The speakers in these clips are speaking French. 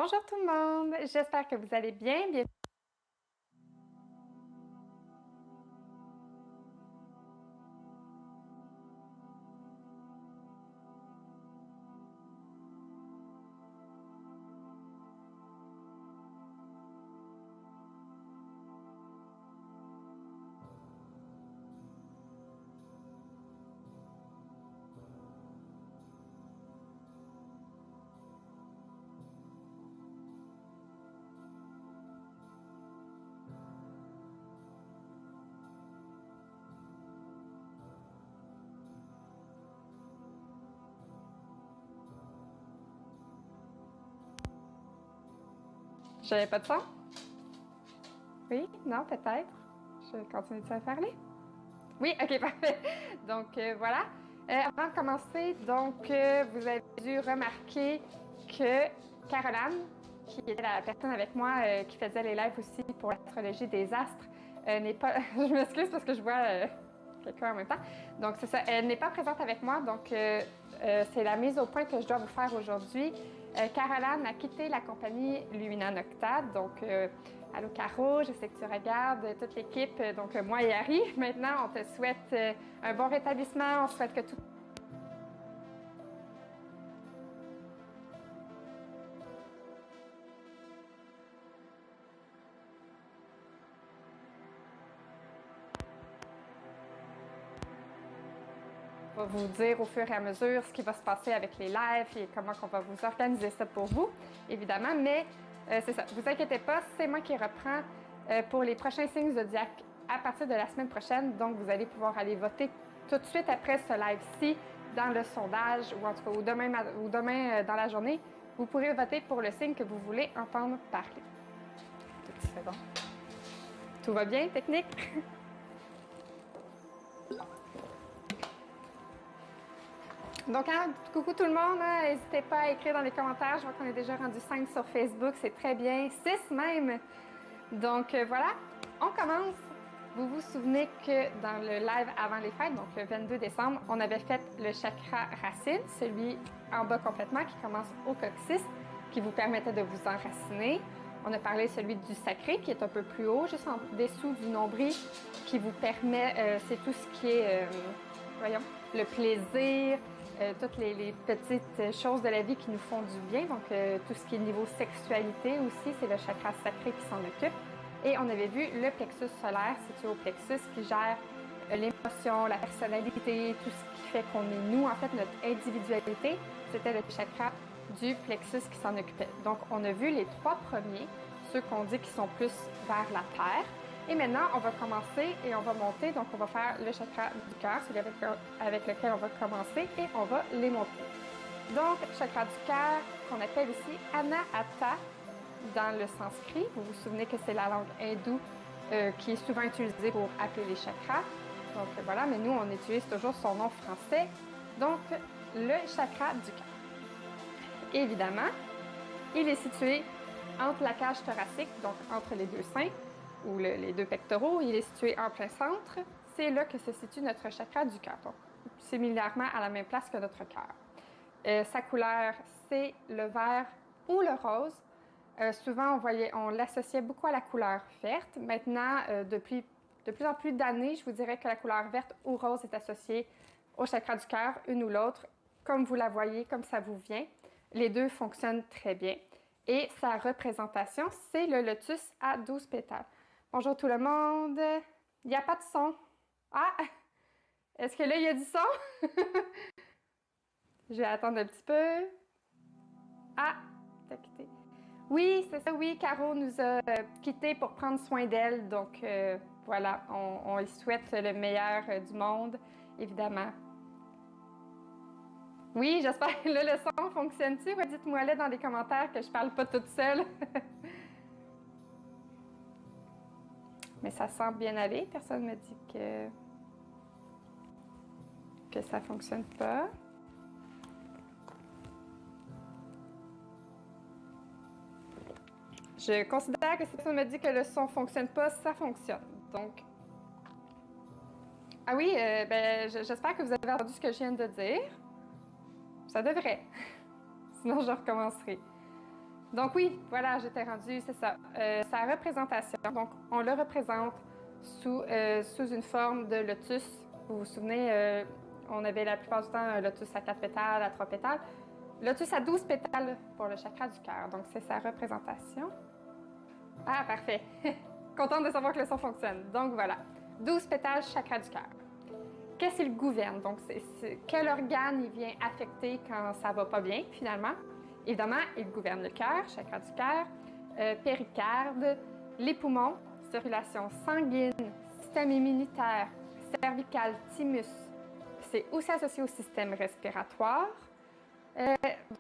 Bonjour tout le monde, j'espère que vous allez bien. J'avais pas de son? Oui? Non, peut-être. Je continue de parler? Oui, ok, parfait. Donc voilà. Avant de commencer, vous avez dû remarquer que Caroline, qui était la personne avec moi qui faisait les lives aussi pour l'astrologie des astres, n'est pas. Je m'excuse parce que je vois quelqu'un en même temps. Donc c'est ça. Elle n'est pas présente avec moi, donc c'est la mise au point que je dois vous faire aujourd'hui. Caroline a quitté la compagnie Lumina Nocta, donc allô Caro, je sais que tu regardes, toute l'équipe, donc moi et Harry. Maintenant, on te souhaite un bon rétablissement, on souhaite que tout va vous dire au fur et à mesure ce qui va se passer avec les lives et comment on va vous organiser ça pour vous, évidemment. Mais c'est ça, vous inquiétez pas, c'est moi qui reprends pour les prochains signes zodiaques à partir de la semaine prochaine. Donc, vous allez pouvoir aller voter tout de suite après ce live-ci dans le sondage ou en tout cas ou demain dans la journée. Vous pourrez voter pour le signe que vous voulez entendre parler. Deux petites secondes. Tout va bien, technique? Donc, hein, coucou tout le monde, hein, n'hésitez pas à écrire dans les commentaires. Je vois qu'on est déjà rendu 5 sur Facebook, c'est très bien, 6 même. Donc voilà, on commence. Vous vous souvenez que dans le live avant les fêtes, donc le 22 décembre, on avait fait le chakra racine, celui en bas complètement qui commence au coccyx, qui vous permettait de vous enraciner. On a parlé de celui du sacré qui est un peu plus haut, juste en dessous du nombril, qui vous permet, c'est tout ce qui est, voyons, le plaisir, toutes les petites choses de la vie qui nous font du bien. Donc, tout ce qui est niveau sexualité aussi, c'est le chakra sacré qui s'en occupe. Et on avait vu le plexus solaire situé au plexus qui gère l'émotion, la personnalité, tout ce qui fait qu'on est nous. En fait, notre individualité, c'était le chakra du plexus qui s'en occupait. Donc, on a vu les 3 premiers, ceux qu'on dit qui sont plus vers la terre. Et maintenant, on va commencer et on va monter. Donc, on va faire le chakra du cœur, celui avec lequel on va commencer, et on va les monter. Donc, chakra du cœur, qu'on appelle aussi Anahata dans le sanskrit. Vous vous souvenez que c'est la langue hindoue qui est souvent utilisée pour appeler les chakras. Donc, voilà, mais nous, on utilise toujours son nom français. Donc, le chakra du cœur. Évidemment, il est situé entre la cage thoracique, donc entre les deux seins, ou les deux pectoraux. Il est situé en plein centre. C'est là que se situe notre chakra du cœur, donc similairement à la même place que notre cœur. Sa couleur, c'est le vert ou le rose. Souvent, on l'associait beaucoup à la couleur verte. Maintenant, depuis de plus en plus d'années, je vous dirais que la couleur verte ou rose est associée au chakra du cœur, une ou l'autre, comme vous la voyez, comme ça vous vient. Les deux fonctionnent très bien. Et sa représentation, c'est le lotus à 12 pétales. Bonjour tout le monde. Il n'y a pas de son. Ah! Est-ce que là, il y a du son? Je vais attendre un petit peu. Ah! T'as quitté. Oui, c'est ça. Oui, Caro nous a quittés pour prendre soin d'elle. Donc, voilà, on lui souhaite le meilleur du monde, évidemment. Oui, j'espère que là, le son fonctionne-tu? Ouais, dites-moi-le dans les commentaires que je parle pas toute seule. Mais ça semble bien aller. Personne ne me dit que ça fonctionne pas. Je considère que si personne me dit que le son fonctionne pas, ça fonctionne. Donc, ah oui, ben, j'espère que vous avez entendu ce que je viens de dire. Ça devrait. Sinon, je recommencerai. Donc oui, voilà, j'étais rendue, c'est ça. Sa représentation, donc on le représente sous une forme de lotus. Vous vous souvenez, on avait la plupart du temps un lotus à 4 pétales, à 3 pétales. Lotus à 12 pétales pour le chakra du cœur. Donc c'est sa représentation. Ah, parfait. Contente de savoir que le son fonctionne. Donc voilà, 12 pétales, chakra du cœur. Qu'est-ce qu'il gouverne? Donc, quel organe il vient affecter quand ça va pas bien, finalement? Évidemment, il gouverne le cœur, chakra du cœur, péricarde, les poumons, circulation sanguine, système immunitaire, cervical, thymus. C'est aussi associé au système respiratoire.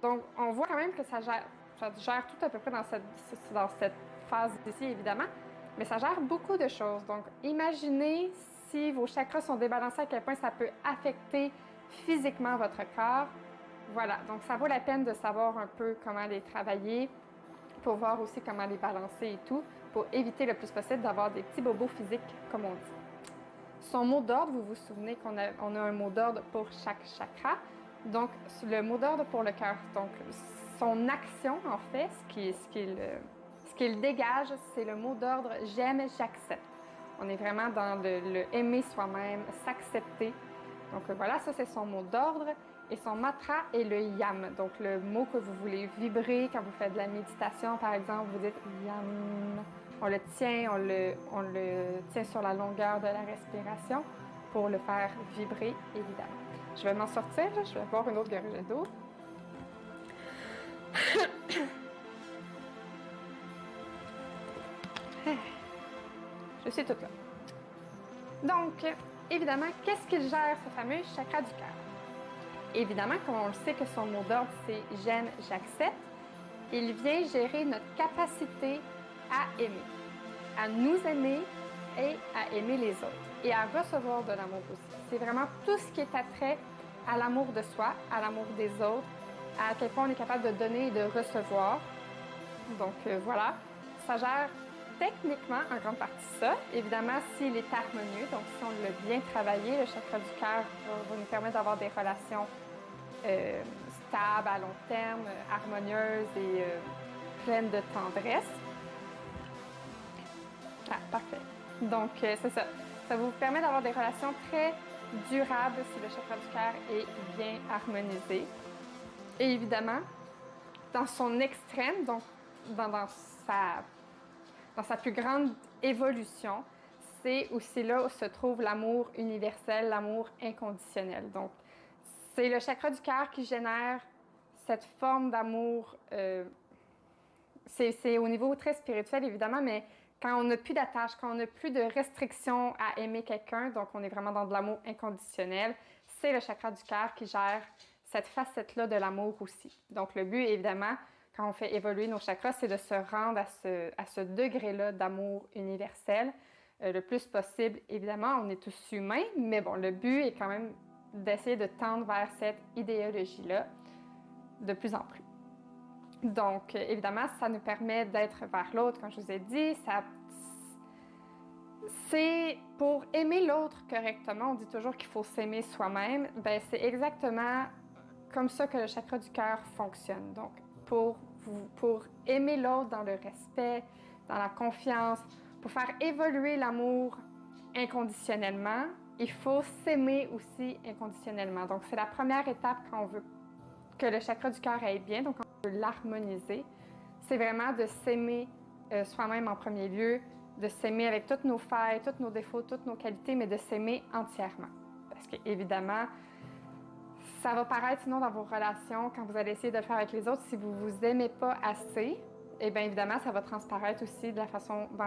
Donc, on voit quand même que ça gère tout à peu près dans cette phase ici, évidemment, mais ça gère beaucoup de choses. Donc, imaginez si vos chakras sont débalancés, à quel point ça peut affecter physiquement votre corps. Voilà, donc ça vaut la peine de savoir un peu comment les travailler, pour voir aussi comment les balancer et tout, pour éviter le plus possible d'avoir des petits bobos physiques, comme on dit. Son mot d'ordre, vous vous souvenez qu'on a un mot d'ordre pour chaque chakra. Donc, le mot d'ordre pour le cœur, donc son action, en fait, ce qu'il dégage, c'est le mot d'ordre « j'aime, j'accepte ». On est vraiment dans le aimer soi-même, s'accepter. Donc voilà, ça c'est son mot d'ordre. Et son mantra est le yam. Donc le mot que vous voulez vibrer quand vous faites de la méditation, par exemple, vous dites yam. On le tient, on le tient sur la longueur de la respiration pour le faire vibrer, évidemment. Je vais m'en sortir, je vais boire une autre gorgée d'eau. Je suis toute là. Donc, évidemment, qu'est-ce qu'il gère, ce fameux chakra du cœur? Évidemment, comme on le sait que son mot d'ordre, c'est « j'aime, j'accepte », il vient gérer notre capacité à aimer, à nous aimer et à aimer les autres, et à recevoir de l'amour aussi. C'est vraiment tout ce qui est attrait à l'amour de soi, à l'amour des autres, à quel point on est capable de donner et de recevoir. Donc voilà, ça gère techniquement en grande partie ça. Évidemment, s'il est harmonieux, donc si on l'a bien travaillé, le chakra du cœur va nous permettre d'avoir des relations stables, à long terme, harmonieuses et pleines de tendresse. Ah, parfait. Donc, c'est ça. Ça vous permet d'avoir des relations très durables si le chakra du cœur est bien harmonisé. Et évidemment, dans son extrême, donc dans sa plus grande évolution, c'est aussi là où se trouve l'amour universel, l'amour inconditionnel. Donc, c'est le chakra du cœur qui génère cette forme d'amour. C'est au niveau très spirituel, évidemment, mais quand on n'a plus d'attache, quand on n'a plus de restrictions à aimer quelqu'un, donc on est vraiment dans de l'amour inconditionnel, c'est le chakra du cœur qui gère cette facette-là de l'amour aussi. Donc, le but, évidemment, quand on fait évoluer nos chakras, c'est de se rendre à ce degré-là d'amour universel le plus possible. Évidemment, on est tous humains, mais bon, le but est quand même d'essayer de tendre vers cette idéologie-là de plus en plus. Donc, évidemment, ça nous permet d'être vers l'autre, comme je vous ai dit. C'est pour aimer l'autre correctement, on dit toujours qu'il faut s'aimer soi-même. Ben, c'est exactement comme ça que le chakra du cœur fonctionne. Donc, pour aimer l'autre dans le respect, dans la confiance, pour faire évoluer l'amour inconditionnellement, il faut s'aimer aussi inconditionnellement. Donc, c'est la première étape quand on veut que le chakra du cœur aille bien, donc on veut l'harmoniser. C'est vraiment de s'aimer soi-même en premier lieu, de s'aimer avec toutes nos failles, tous nos défauts, toutes nos qualités, mais de s'aimer entièrement. Parce qu'évidemment, ça va paraître sinon dans vos relations, quand vous allez essayer de le faire avec les autres, si vous ne vous aimez pas assez, et bien évidemment, ça va transparaître aussi dans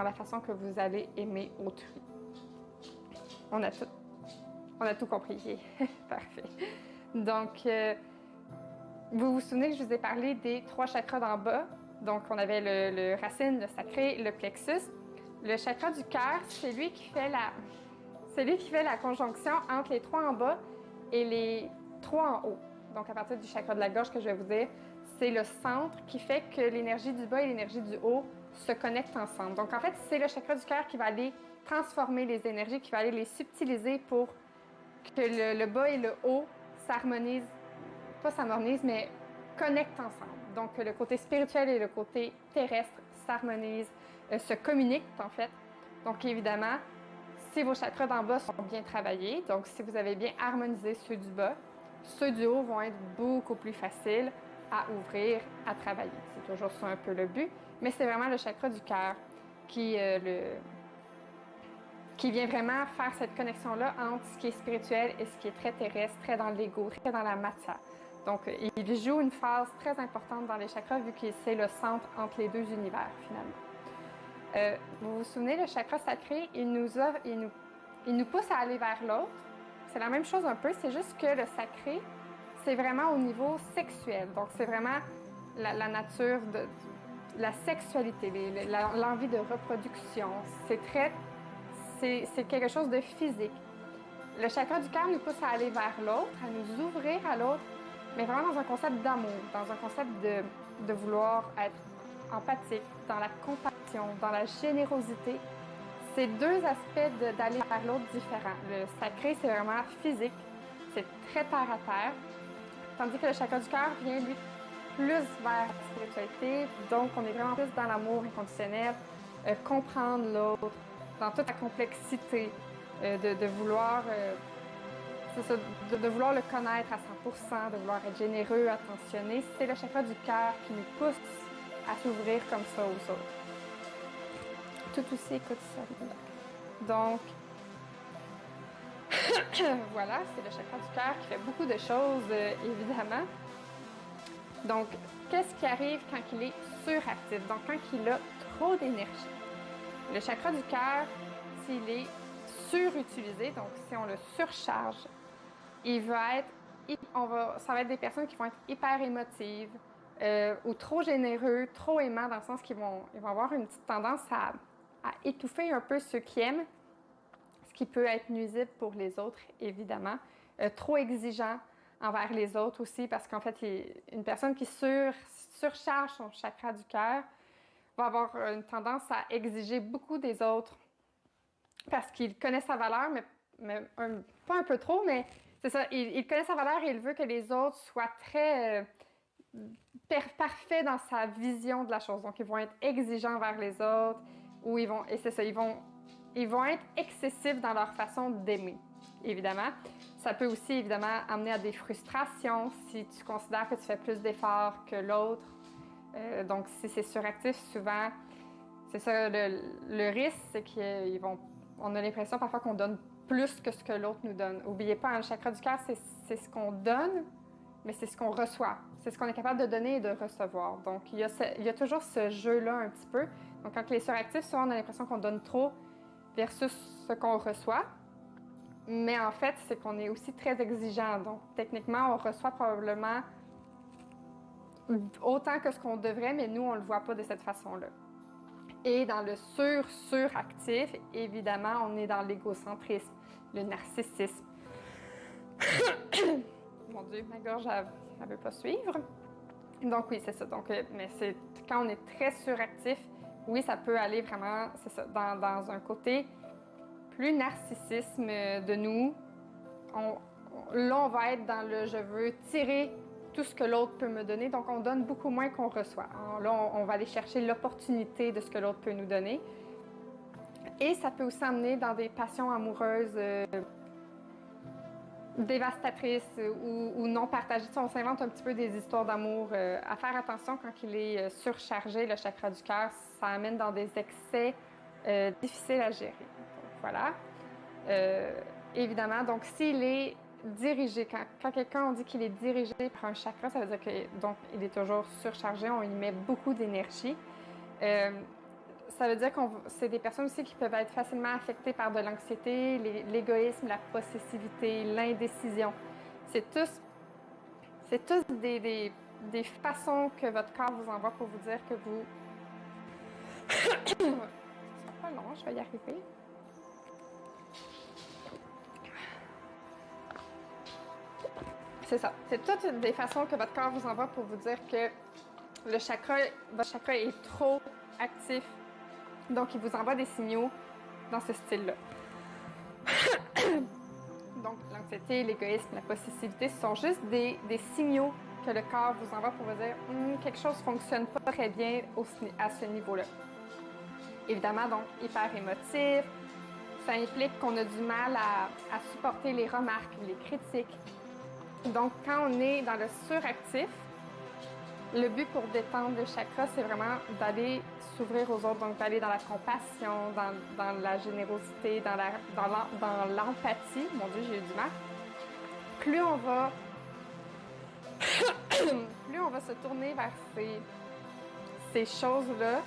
la façon que vous allez aimer autrui. On a tout compris. Parfait. Donc, vous vous souvenez que je vous ai parlé des 3 chakras d'en bas. Donc, on avait le racine, le sacré, le plexus. Le chakra du cœur, c'est lui qui fait la conjonction entre les 3 en bas et les 3 en haut. Donc, à partir du chakra de la gorge que je vais vous dire, c'est le centre qui fait que l'énergie du bas et l'énergie du haut se connectent ensemble. Donc, en fait, c'est le chakra du cœur qui va aller transformer les énergies, qui va aller les subtiliser pour que le bas et le haut s'harmonisent, pas s'harmonisent, mais connectent ensemble. Donc, le côté spirituel et le côté terrestre s'harmonisent, se communiquent en fait. Donc, évidemment, si vos chakras d'en bas sont bien travaillés, donc si vous avez bien harmonisé ceux du bas, ceux du haut vont être beaucoup plus faciles à ouvrir, à travailler. C'est toujours ça un peu le but, mais c'est vraiment le chakra du cœur qui vient vraiment faire cette connexion-là entre ce qui est spirituel et ce qui est très terrestre, très dans l'ego, très dans la matière. Donc, il joue une phase très importante dans les chakras vu que c'est le centre entre les deux univers, finalement. Vous vous souvenez, le chakra sacré, il nous pousse à aller vers l'autre. C'est la même chose un peu, c'est juste que le sacré, c'est vraiment au niveau sexuel. Donc, c'est vraiment la nature de la sexualité, l'envie de reproduction. C'est quelque chose de physique. Le chakra du cœur nous pousse à aller vers l'autre, à nous ouvrir à l'autre, mais vraiment dans un concept d'amour, dans un concept de vouloir être empathique, dans la compassion, dans la générosité. C'est deux aspects d'aller vers l'autre différents. Le sacré, c'est vraiment physique, c'est très terre à terre, tandis que le chakra du cœur vient, lui, plus vers la spiritualité, donc on est vraiment plus dans l'amour inconditionnel, comprendre l'autre, dans toute la complexité, de vouloir, de vouloir le connaître à 100%, de vouloir être généreux, attentionné. C'est le chakra du cœur qui nous pousse à s'ouvrir comme ça aux autres. Tout aussi, écoute ça. Donc, voilà, c'est le chakra du cœur qui fait beaucoup de choses, évidemment. Donc, qu'est-ce qui arrive quand il est suractif? Donc, quand il a trop d'énergie. Le chakra du cœur, s'il est surutilisé, donc si on le surcharge, ça va être des personnes qui vont être hyper émotives ou trop généreux, trop aimants, dans le sens qu'ils vont avoir une petite tendance à étouffer un peu ceux qui aiment, ce qui peut être nuisible pour les autres, évidemment. Trop exigeant envers les autres aussi, parce qu'en fait, une personne qui surcharge son chakra du cœur va avoir une tendance à exiger beaucoup des autres parce qu'il connaît sa valeur, mais pas un peu trop, mais c'est ça, il connaît sa valeur et il veut que les autres soient très parfaits dans sa vision de la chose. Donc, ils vont être exigeants vers les autres, ou ils vont être excessifs dans leur façon d'aimer, évidemment. Ça peut aussi, évidemment, amener à des frustrations si tu considères que tu fais plus d'efforts que l'autre. Donc, si c'est suractif, souvent, c'est ça, le risque, c'est qu'on a l'impression parfois qu'on donne plus que ce que l'autre nous donne. N'oubliez pas, le chakra du cœur, c'est ce qu'on donne, mais c'est ce qu'on reçoit. C'est ce qu'on est capable de donner et de recevoir. Donc, il y a toujours ce jeu-là un petit peu. Donc, quand les suractifs, souvent, on a l'impression qu'on donne trop versus ce qu'on reçoit. Mais en fait, c'est qu'on est aussi très exigeant. Donc, techniquement, on reçoit probablement autant que ce qu'on devrait, mais nous, on ne le voit pas de cette façon-là. Et dans le suractif, évidemment, on est dans l'égocentrisme, le narcissisme. Mon Dieu, ma gorge, elle ne veut pas suivre. Donc oui, c'est ça. Donc, mais quand on est très suractif, oui, ça peut aller vraiment, c'est ça, dans un côté plus narcissisme de nous. Là, on va être dans le « je veux tirer tout ce que l'autre peut me donner », donc on donne beaucoup moins qu'on reçoit. Là, on va aller chercher l'opportunité de ce que l'autre peut nous donner. Et ça peut aussi amener dans des passions amoureuses dévastatrices ou non partagées. On s'invente un petit peu des histoires d'amour. À faire attention quand il est surchargé, le chakra du cœur, ça amène dans des excès difficiles à gérer. Donc, voilà. Évidemment, donc s'il est dirigé, quand quelqu'un on dit qu'il est dirigé par un chakra, ça veut dire qu'il est toujours surchargé, on y met beaucoup d'énergie. Ça veut dire que c'est des personnes aussi qui peuvent être facilement affectées par de l'anxiété, l'égoïsme, la possessivité, l'indécision. C'est tous des façons que votre corps vous envoie pour vous dire que vous... Ce sera pas long, je vais y arriver. C'est ça. C'est toutes des façons que votre corps vous envoie pour vous dire que votre chakra est trop actif. Donc, il vous envoie des signaux dans ce style-là. Donc, l'anxiété, l'égoïsme, la possessivité, ce sont juste des signaux que le corps vous envoie pour vous dire quelque chose ne fonctionne pas très bien à ce niveau-là. Évidemment, donc, hyper émotif, ça implique qu'on a du mal à supporter les remarques, les critiques. Donc, quand on est dans le suractif, le but pour détendre le chakra, c'est vraiment d'aller s'ouvrir aux autres, donc d'aller dans la compassion, dans la générosité, dans l'empathie. Mon Dieu, j'ai eu du mal. Plus on va se tourner vers ces choses-là,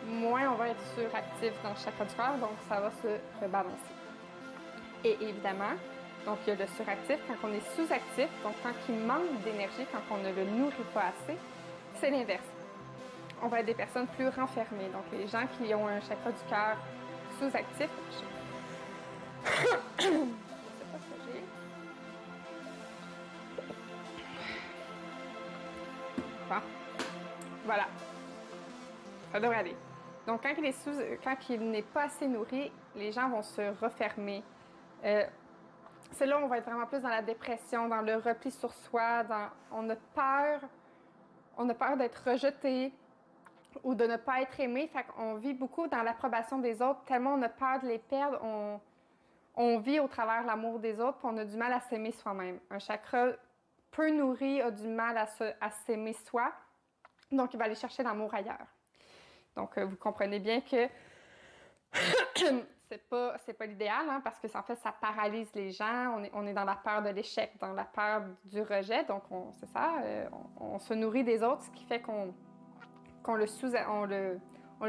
moins on va être suractif dans le chakra du cœur, donc ça va se rebalancer. Et évidemment, donc il y a le suractif quand on est sous-actif, donc quand il manque d'énergie, quand on ne le nourrit pas assez, c'est l'inverse. On va être des personnes plus renfermées. Donc les gens qui ont un chakra du cœur sous-actif, je sais pas ce que j'ai. Bon. Voilà. Ça devrait aller. Donc, quand il n'est pas assez nourri, les gens vont se refermer. C'est là où on va être vraiment plus dans la dépression, dans le repli sur soi, on a peur d'être rejeté ou de ne pas être aimé. Fait qu'on vit beaucoup dans l'approbation des autres, tellement on a peur de les perdre, on vit au travers l'amour des autres, puis on a du mal à s'aimer soi-même. Un chakra peu nourri a du mal à s'aimer soi, donc il va aller chercher l'amour ailleurs. Donc, vous comprenez bien que c'est pas l'idéal, hein, parce que en fait, ça paralyse les gens. On est dans la peur de l'échec, dans la peur du rejet. Donc, c'est ça, on se nourrit des autres, ce qui fait qu'on le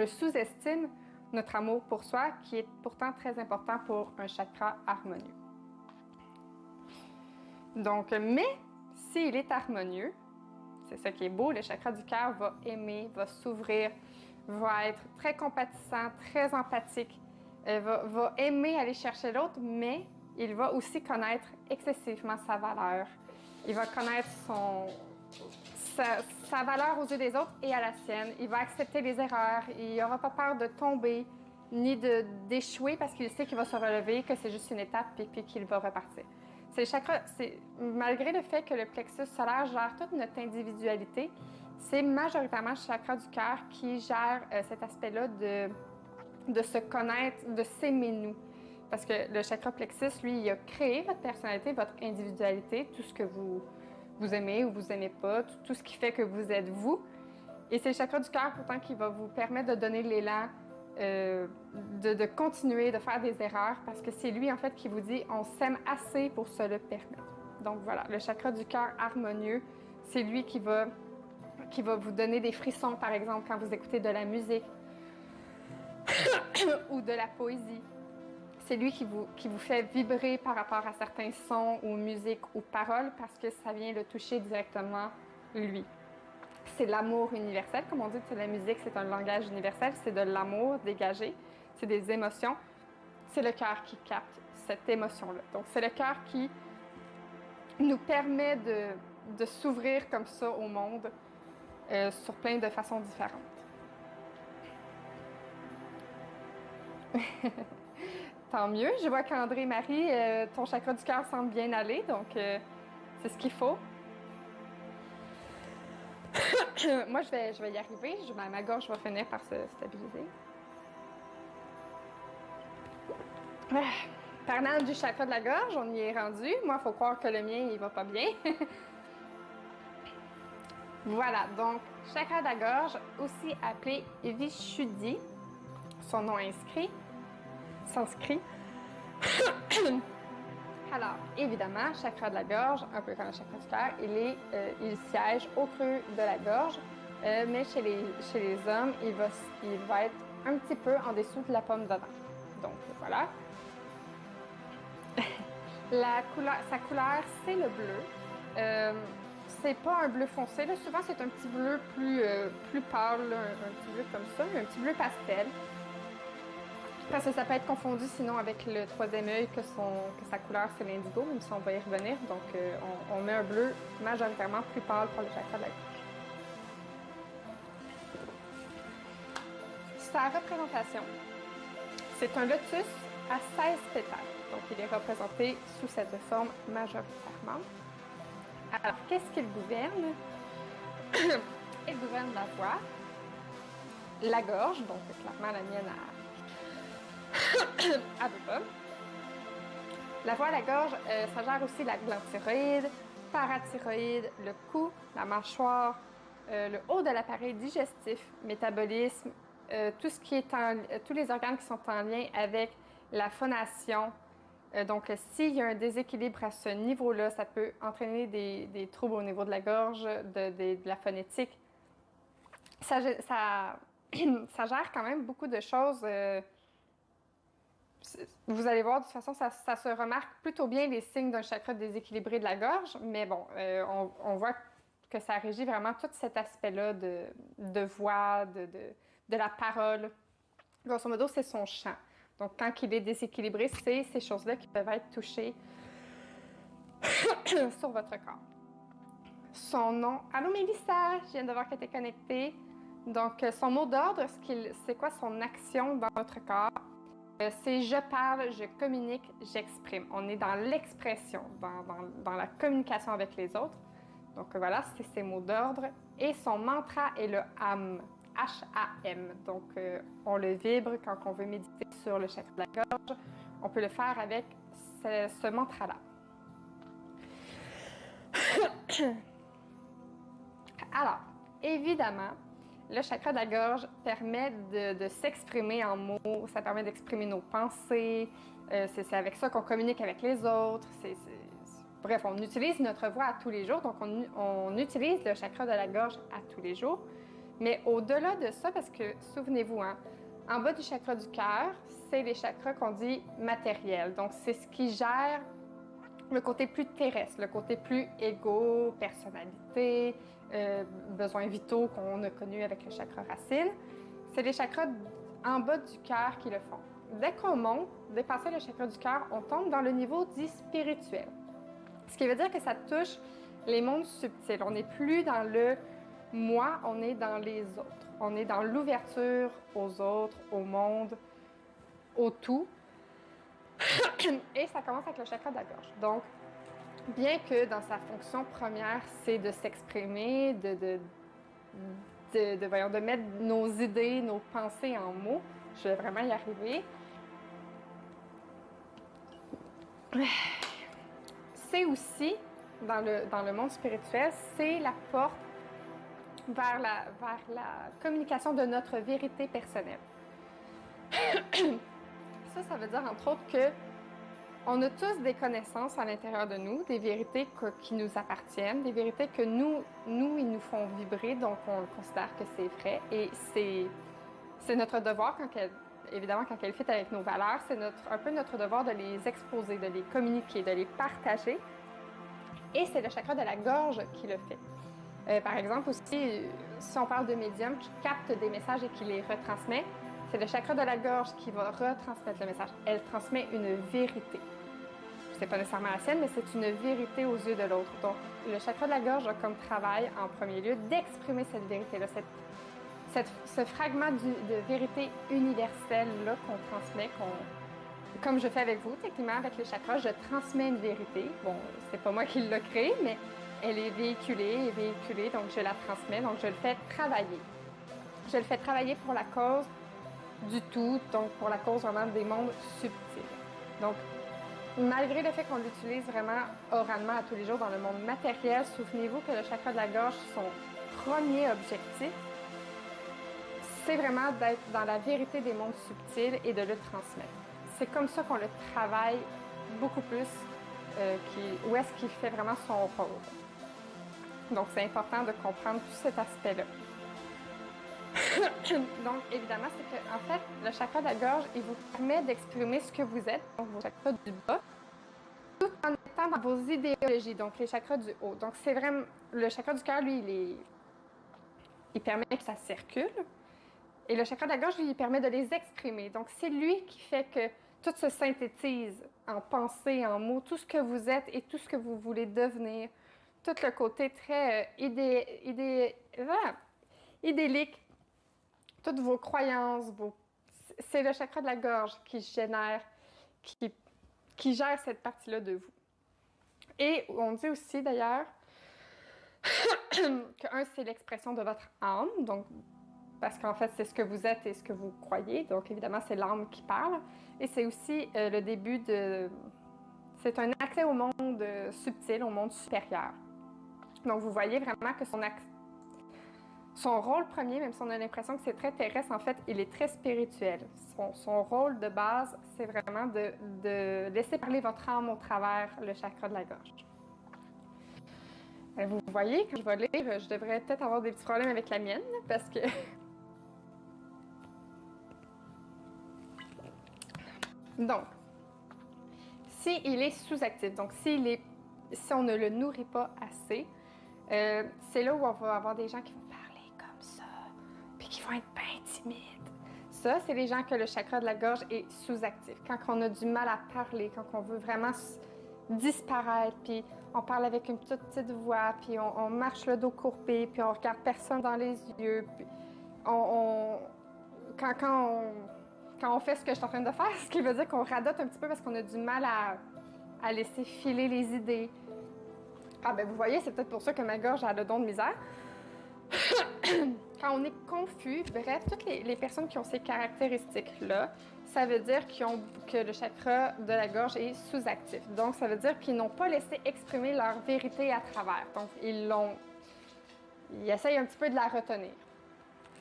sous-estime, notre amour pour soi, qui est pourtant très important pour un chakra harmonieux. Donc, mais s'il est harmonieux, c'est ça qui est beau, le chakra du cœur va aimer, va s'ouvrir, va être très compatissant, très empathique, va aimer aller chercher l'autre, mais il va aussi connaître excessivement sa valeur. Il va connaître sa valeur aux yeux des autres et à la sienne. Il va accepter les erreurs. Il n'aura pas peur de tomber ni d'échouer parce qu'il sait qu'il va se relever, que c'est juste une étape et puis qu'il va repartir. C'est le chakra, malgré le fait que le plexus solaire gère toute notre individualité, c'est majoritairement le chakra du cœur qui gère cet aspect-là de se connaître, de s'aimer nous. Parce que le chakra plexus, lui, il a créé votre personnalité, votre individualité, tout ce que vous aimez ou vous aimez pas, tout ce qui fait que vous êtes vous. Et c'est le chakra du cœur pourtant qui va vous permettre de donner l'élan, de continuer, de faire des erreurs, parce que c'est lui en fait qui vous dit on s'aime assez pour se le permettre. Donc voilà, le chakra du cœur harmonieux, c'est lui qui va vous donner des frissons, par exemple, quand vous écoutez de la musique ou de la poésie. C'est lui qui vous fait vibrer par rapport à certains sons ou musiques ou paroles parce que ça vient le toucher directement lui. C'est l'amour universel, comme on dit que la musique, c'est un langage universel, c'est de l'amour dégagé, c'est des émotions. C'est le cœur qui capte cette émotion-là. Donc, c'est le cœur qui nous permet de s'ouvrir comme ça au monde sur plein de façons différentes. Tant mieux. Je vois qu'André et Marie, ton chakra du cœur semble bien aller, donc c'est ce qu'il faut. Moi, je vais y arriver. Ma gorge va finir par se stabiliser. Parlant du chakra de la gorge, on y est rendu. Moi, il faut croire que le mien, il va pas bien. Voilà, donc, chakra de la gorge, aussi appelé Vishuddhi, son nom sanskrit. Alors, évidemment, chakra de la gorge, un peu comme le chakra du cœur, il siège au creux de la gorge, mais chez les hommes, il va être un petit peu en dessous de la pomme d'Adam. Donc, voilà. Sa couleur, c'est le bleu. C'est pas un bleu foncé, là. Souvent, c'est un petit bleu plus pâle, là, un petit bleu comme ça, un petit bleu pastel. Parce que ça peut être confondu sinon avec le troisième œil que sa couleur c'est l'indigo, même si on va y revenir. Donc on met un bleu majoritairement plus pâle pour le chakra de la gorge. Sa représentation, c'est un lotus à 16 pétales. Donc il est représenté sous cette forme majoritairement. Alors qu'est-ce qu'il gouverne? Elle gouverne la voix, la gorge, donc clairement la mienne à veut pas. La voix, la gorge, ça gère aussi la glande thyroïde, parathyroïde, le cou, la mâchoire, le haut de l'appareil digestif, métabolisme, tout ce qui est tous les organes qui sont en lien avec la phonation. Donc, s'il y a un déséquilibre à ce niveau-là, ça peut entraîner des troubles au niveau de la gorge, de la phonétique. Ça gère quand même beaucoup de choses. Vous allez voir, de toute façon, ça se remarque plutôt bien les signes d'un chakra déséquilibré de la gorge, mais bon, on voit que ça régit vraiment tout cet aspect-là de voix, de la parole. Grosso modo, c'est son chant. Donc, quand il est déséquilibré, c'est ces choses-là qui peuvent être touchées sur votre corps. Son nom. Allô, Mélissa, je viens de voir que tu es connectée. Donc, son mot d'ordre, c'est quoi son action dans votre corps? C'est je parle, je communique, j'exprime. On est dans l'expression, dans la communication avec les autres. Donc voilà, c'est ses mots d'ordre. Et son mantra est le HAM, H-A-M. Donc on le vibre quand on veut méditer sur le chakra de la gorge. On peut le faire avec ce mantra-là. Alors, évidemment, le chakra de la gorge permet de s'exprimer en mots, ça permet d'exprimer nos pensées, c'est avec ça qu'on communique avec les autres. Bref, on utilise notre voix à tous les jours, donc on utilise le chakra de la gorge à tous les jours. Mais au-delà de ça, parce que souvenez-vous, hein, en bas du chakra du cœur, c'est les chakras qu'on dit matériels. Donc c'est ce qui gère le côté plus terrestre, le côté plus égo, personnalité, besoins vitaux qu'on a connus avec le chakra racine. C'est les chakras en bas du cœur qui le font. Dès qu'on monte, dépasser le chakra du cœur, on tombe dans le niveau dit spirituel. Ce qui veut dire que ça touche les mondes subtils. On n'est plus dans le moi, on est dans les autres. On est dans l'ouverture aux autres, au monde, au tout. Et ça commence avec le chakra de la gorge. Donc, bien que dans sa fonction première, c'est de s'exprimer, de mettre nos idées, nos pensées en mots, je vais vraiment y arriver. C'est aussi, dans le monde spirituel, c'est la porte vers la communication de notre vérité personnelle. Ça veut dire entre autres que on a tous des connaissances à l'intérieur de nous, des vérités qui nous appartiennent, des vérités que ils nous font vibrer, donc on considère que c'est vrai. Et c'est notre devoir, évidemment, quand elles fit avec nos valeurs, c'est un peu notre devoir de les exposer, de les communiquer, de les partager. Et c'est le chakra de la gorge qui le fait. Par exemple aussi, si on parle de médium qui capte des messages et qui les retransmet, c'est le chakra de la gorge qui va retransmettre le message. Elle transmet une vérité. C'est pas nécessairement la sienne, mais c'est une vérité aux yeux de l'autre. Donc, le chakra de la gorge a comme travail, en premier lieu, d'exprimer cette vérité-là, ce fragment de vérité universelle-là qu'on transmet, comme je fais avec vous, techniquement, avec les chakras, je transmets une vérité. Bon, c'est pas moi qui l'ai créée, mais elle est véhiculée, donc je la transmets, donc je le fais travailler. Je le fais travailler pour la cause du tout, donc pour la cause vraiment des mondes subtils. Donc, malgré le fait qu'on l'utilise vraiment oralement à tous les jours dans le monde matériel, souvenez-vous que le chakra de la gorge, son premier objectif, c'est vraiment d'être dans la vérité des mondes subtils et de le transmettre. C'est comme ça qu'on le travaille beaucoup plus, où est-ce qu'il fait vraiment son rôle. Donc, c'est important de comprendre tout cet aspect-là. Donc, évidemment, c'est que, en fait, le chakra de la gorge, il vous permet d'exprimer ce que vous êtes, donc vos chakras du bas, tout en étant dans vos idéologies, donc les chakras du haut. Donc, c'est vraiment, le chakra du cœur, lui, il permet que ça circule. Et le chakra de la gorge, lui, il permet de les exprimer. Donc, c'est lui qui fait que tout se synthétise en pensée, en mots, tout ce que vous êtes et tout ce que vous voulez devenir. Tout le côté très idyllique, toutes vos croyances, c'est le chakra de la gorge qui génère, qui gère cette partie-là de vous. Et on dit aussi d'ailleurs que un, c'est l'expression de votre âme, donc parce qu'en fait, c'est ce que vous êtes et ce que vous croyez. Donc, évidemment, c'est l'âme qui parle. Et c'est aussi le début de... C'est un accès au monde subtil, au monde supérieur. Donc, vous voyez vraiment que son rôle premier, même si on a l'impression que c'est très terrestre, en fait, il est très spirituel. Son rôle de base, c'est vraiment de laisser parler votre âme au travers le chakra de la gorge. Vous voyez, quand je vais lire, je devrais peut-être avoir des petits problèmes avec la mienne, parce que... Donc, s'il est sous-actif, donc si on ne le nourrit pas assez, c'est là où on va avoir des gens qui vont parler comme ça, puis qui vont être bien timides. Ça, c'est les gens que le chakra de la gorge est sous-actif. Quand on a du mal à parler, quand on veut vraiment disparaître, puis on parle avec une toute petite voix, puis on marche le dos courbé, puis on regarde personne dans les yeux, puis quand on fait ce que je suis en train de faire, ce qui veut dire qu'on radote un petit peu parce qu'on a du mal à laisser filer les idées. Ah ben vous voyez, c'est peut-être pour ça que ma gorge a le don de misère. Quand on est confus, bref, toutes les personnes qui ont ces caractéristiques-là, ça veut dire que le chakra de la gorge est sous-actif. Donc, ça veut dire qu'ils n'ont pas laissé exprimer leur vérité à travers. Donc, ils essayent un petit peu de la retenir.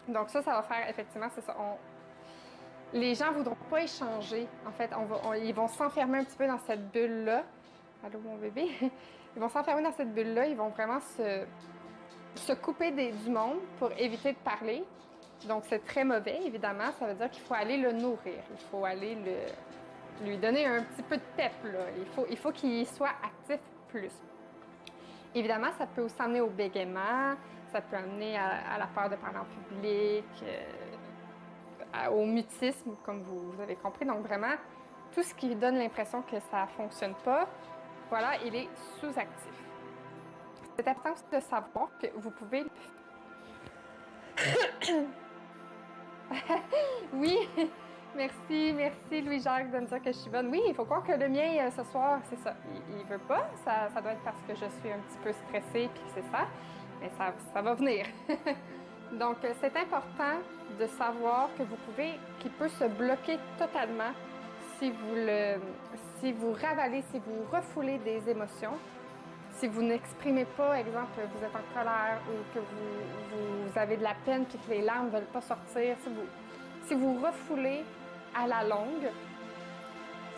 Donc ça va faire, effectivement, c'est ça. Les gens ne voudront pas échanger. En fait, ils vont s'enfermer un petit peu dans cette bulle-là. Allô, mon bébé? Ils vont s'enfermer dans cette bulle-là. Ils vont vraiment se couper du monde pour éviter de parler. Donc, c'est très mauvais, évidemment. Ça veut dire qu'il faut aller le nourrir. Il faut aller lui donner un petit peu de pep, là. Il faut qu'il soit actif plus. Évidemment, ça peut aussi amener au bégaiement. Ça peut amener à la peur de parler en public, au mutisme, comme vous avez compris. Donc, vraiment, tout ce qui donne l'impression que ça ne fonctionne pas, voilà, il est sous-actif. C'est important aussi de savoir que vous pouvez... Oui, merci Louis-Jacques de me dire que je suis bonne. Oui, il faut croire que le mien, ce soir, c'est ça. Il veut pas, ça doit être parce que je suis un petit peu stressée, puis c'est ça. Mais ça va venir. Donc, c'est important de savoir qu'il peut se bloquer totalement si vous ravalez, si vous refoulez des émotions, si vous n'exprimez pas, exemple, vous êtes en colère ou que vous avez de la peine puis que les larmes ne veulent pas sortir, si vous refoulez à la longue,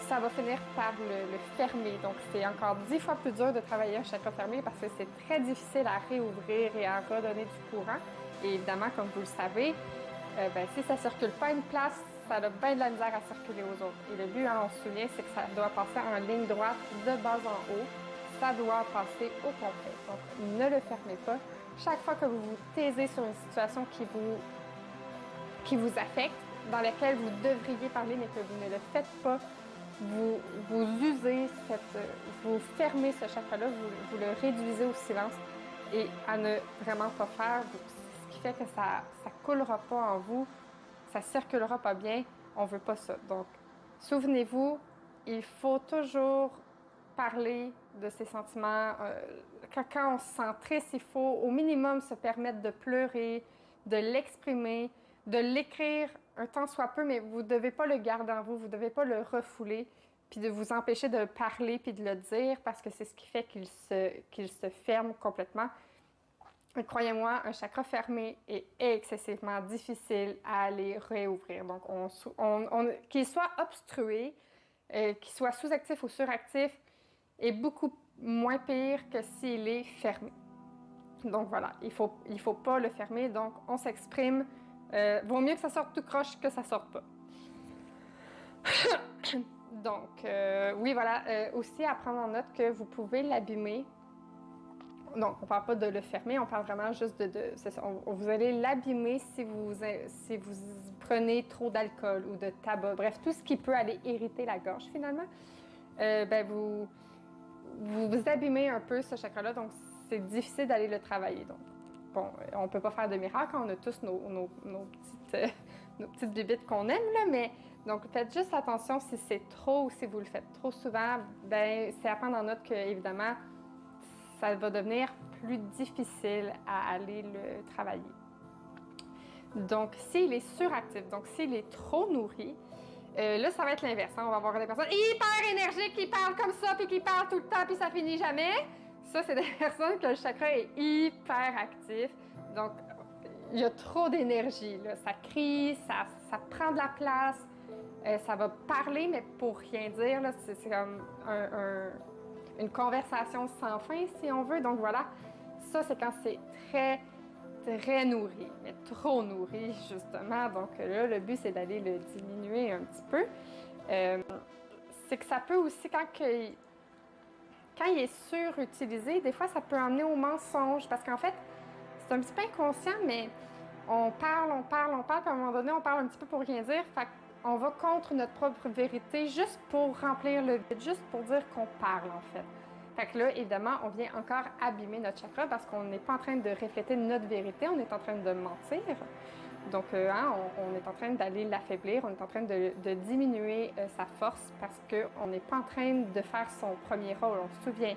ça va finir par le fermer. Donc, c'est encore 10 fois plus dur de travailler un chakra fermé parce que c'est très difficile à réouvrir et à redonner du courant. Et évidemment, comme vous le savez, si ça ne circule pas à une place, ça a bien de la misère à circuler aux autres. Et le but, on se souvient, c'est que ça doit passer en ligne droite de bas en haut. Ça doit passer au complet. Donc, ne le fermez pas. Chaque fois que vous vous taisez sur une situation qui vous affecte, dans laquelle vous devriez parler, mais que vous ne le faites pas, vous usez vous fermez ce chakra-là, vous le réduisez au silence et à ne vraiment pas faire, ce qui fait que ça coulera pas en vous, ça circulera pas bien, on veut pas ça. Donc, souvenez-vous, il faut toujours parler de ses sentiments. Quand on se sent triste, il faut au minimum se permettre de pleurer, de l'exprimer, de l'écrire un tant soit peu, mais vous ne devez pas le garder en vous, vous ne devez pas le refouler, puis de vous empêcher de parler puis de le dire parce que c'est ce qui fait qu'il se ferme complètement. Croyez-moi, un chakra fermé est excessivement difficile à aller réouvrir. Donc, qu'il soit obstrué, qu'il soit sous-actif ou suractif, est beaucoup moins pire que s'il est fermé. Donc voilà, il faut pas le fermer. Donc, on s'exprime. Vaut mieux que ça sorte tout croche que ça sorte pas. Donc, oui, voilà. Aussi, à prendre en note que vous pouvez l'abîmer. Donc, on ne parle pas de le fermer, on parle vraiment juste c'est ça, vous allez l'abîmer si vous prenez trop d'alcool ou de tabac. Bref, tout ce qui peut aller irriter la gorge, finalement. Vous abîmez un peu ce chakra-là, donc c'est difficile d'aller le travailler. Donc, bon, on ne peut pas faire de miracle, on a tous nos petites bébites qu'on aime, là, mais donc faites juste attention si c'est trop ou si vous le faites trop souvent, c'est à prendre en note que, évidemment, ça va devenir plus difficile à aller le travailler. Donc, s'il est suractif, donc s'il est trop nourri, là, ça va être l'inverse. Hein? On va avoir des personnes hyper énergiques qui parlent comme ça, puis qui parlent tout le temps, puis ça finit jamais. Ça, c'est des personnes que le chakra est hyper actif. Donc, il y a trop d'énergie. Ça crie, ça prend de la place, ça va parler, mais pour rien dire. C'est comme une conversation sans fin, si on veut. Donc, voilà. Ça, c'est quand c'est très nourri, mais trop nourri, justement. Donc là, le but, c'est d'aller le diminuer un petit peu. C'est que ça peut aussi, quand il est surutilisé, des fois, ça peut emmener au mensonge. Parce qu'en fait, c'est un petit peu inconscient, mais on parle, puis à un moment donné, on parle un petit peu pour rien dire. Fait qu'on va contre notre propre vérité juste pour remplir le vide, juste pour dire qu'on parle, en fait. Fait que là, évidemment, on vient encore abîmer notre chakra parce qu'on n'est pas en train de refléter notre vérité, on est en train de mentir. Donc, on est en train d'aller l'affaiblir, on est en train de diminuer sa force parce qu'on n'est pas en train de faire son premier rôle. On se souvient,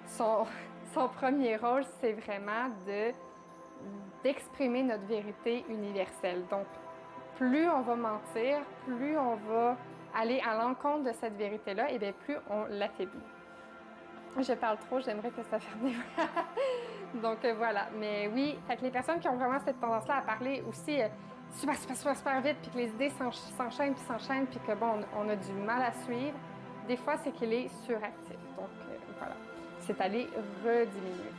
son premier rôle, c'est vraiment d'exprimer notre vérité universelle. Donc, plus on va mentir, plus on va aller à l'encontre de cette vérité-là, et bien plus on l'affaiblit. Je parle trop, j'aimerais que ça ferme. Donc voilà. Mais oui, fait que les personnes qui ont vraiment cette tendance-là à parler aussi super vite, puis que les idées s'enchaînent, puis que bon, on a du mal à suivre, des fois, c'est qu'il est suractif. Donc voilà. C'est aller rediminuer.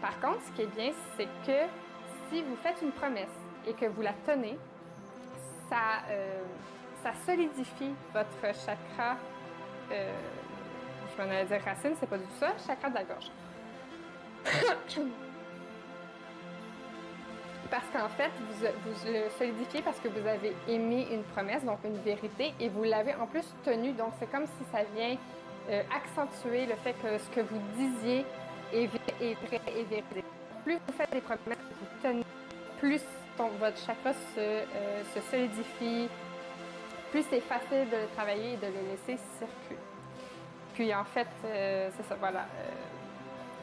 Par contre, ce qui est bien, c'est que si vous faites une promesse et que vous la tenez, ça solidifie votre chakra. Je m'en allais dire racine, c'est pas du tout ça, chakra de la gorge. Parce qu'en fait, vous le solidifiez parce que vous avez émis une promesse, donc une vérité, et vous l'avez en plus tenue. Donc, c'est comme si ça vient accentuer le fait que ce que vous disiez est vrai et véridique. Plus vous faites des promesses que vous tenez, plus votre chakra se solidifie, plus c'est facile de le travailler et de le laisser circuler. Puis en fait, c'est ça, voilà.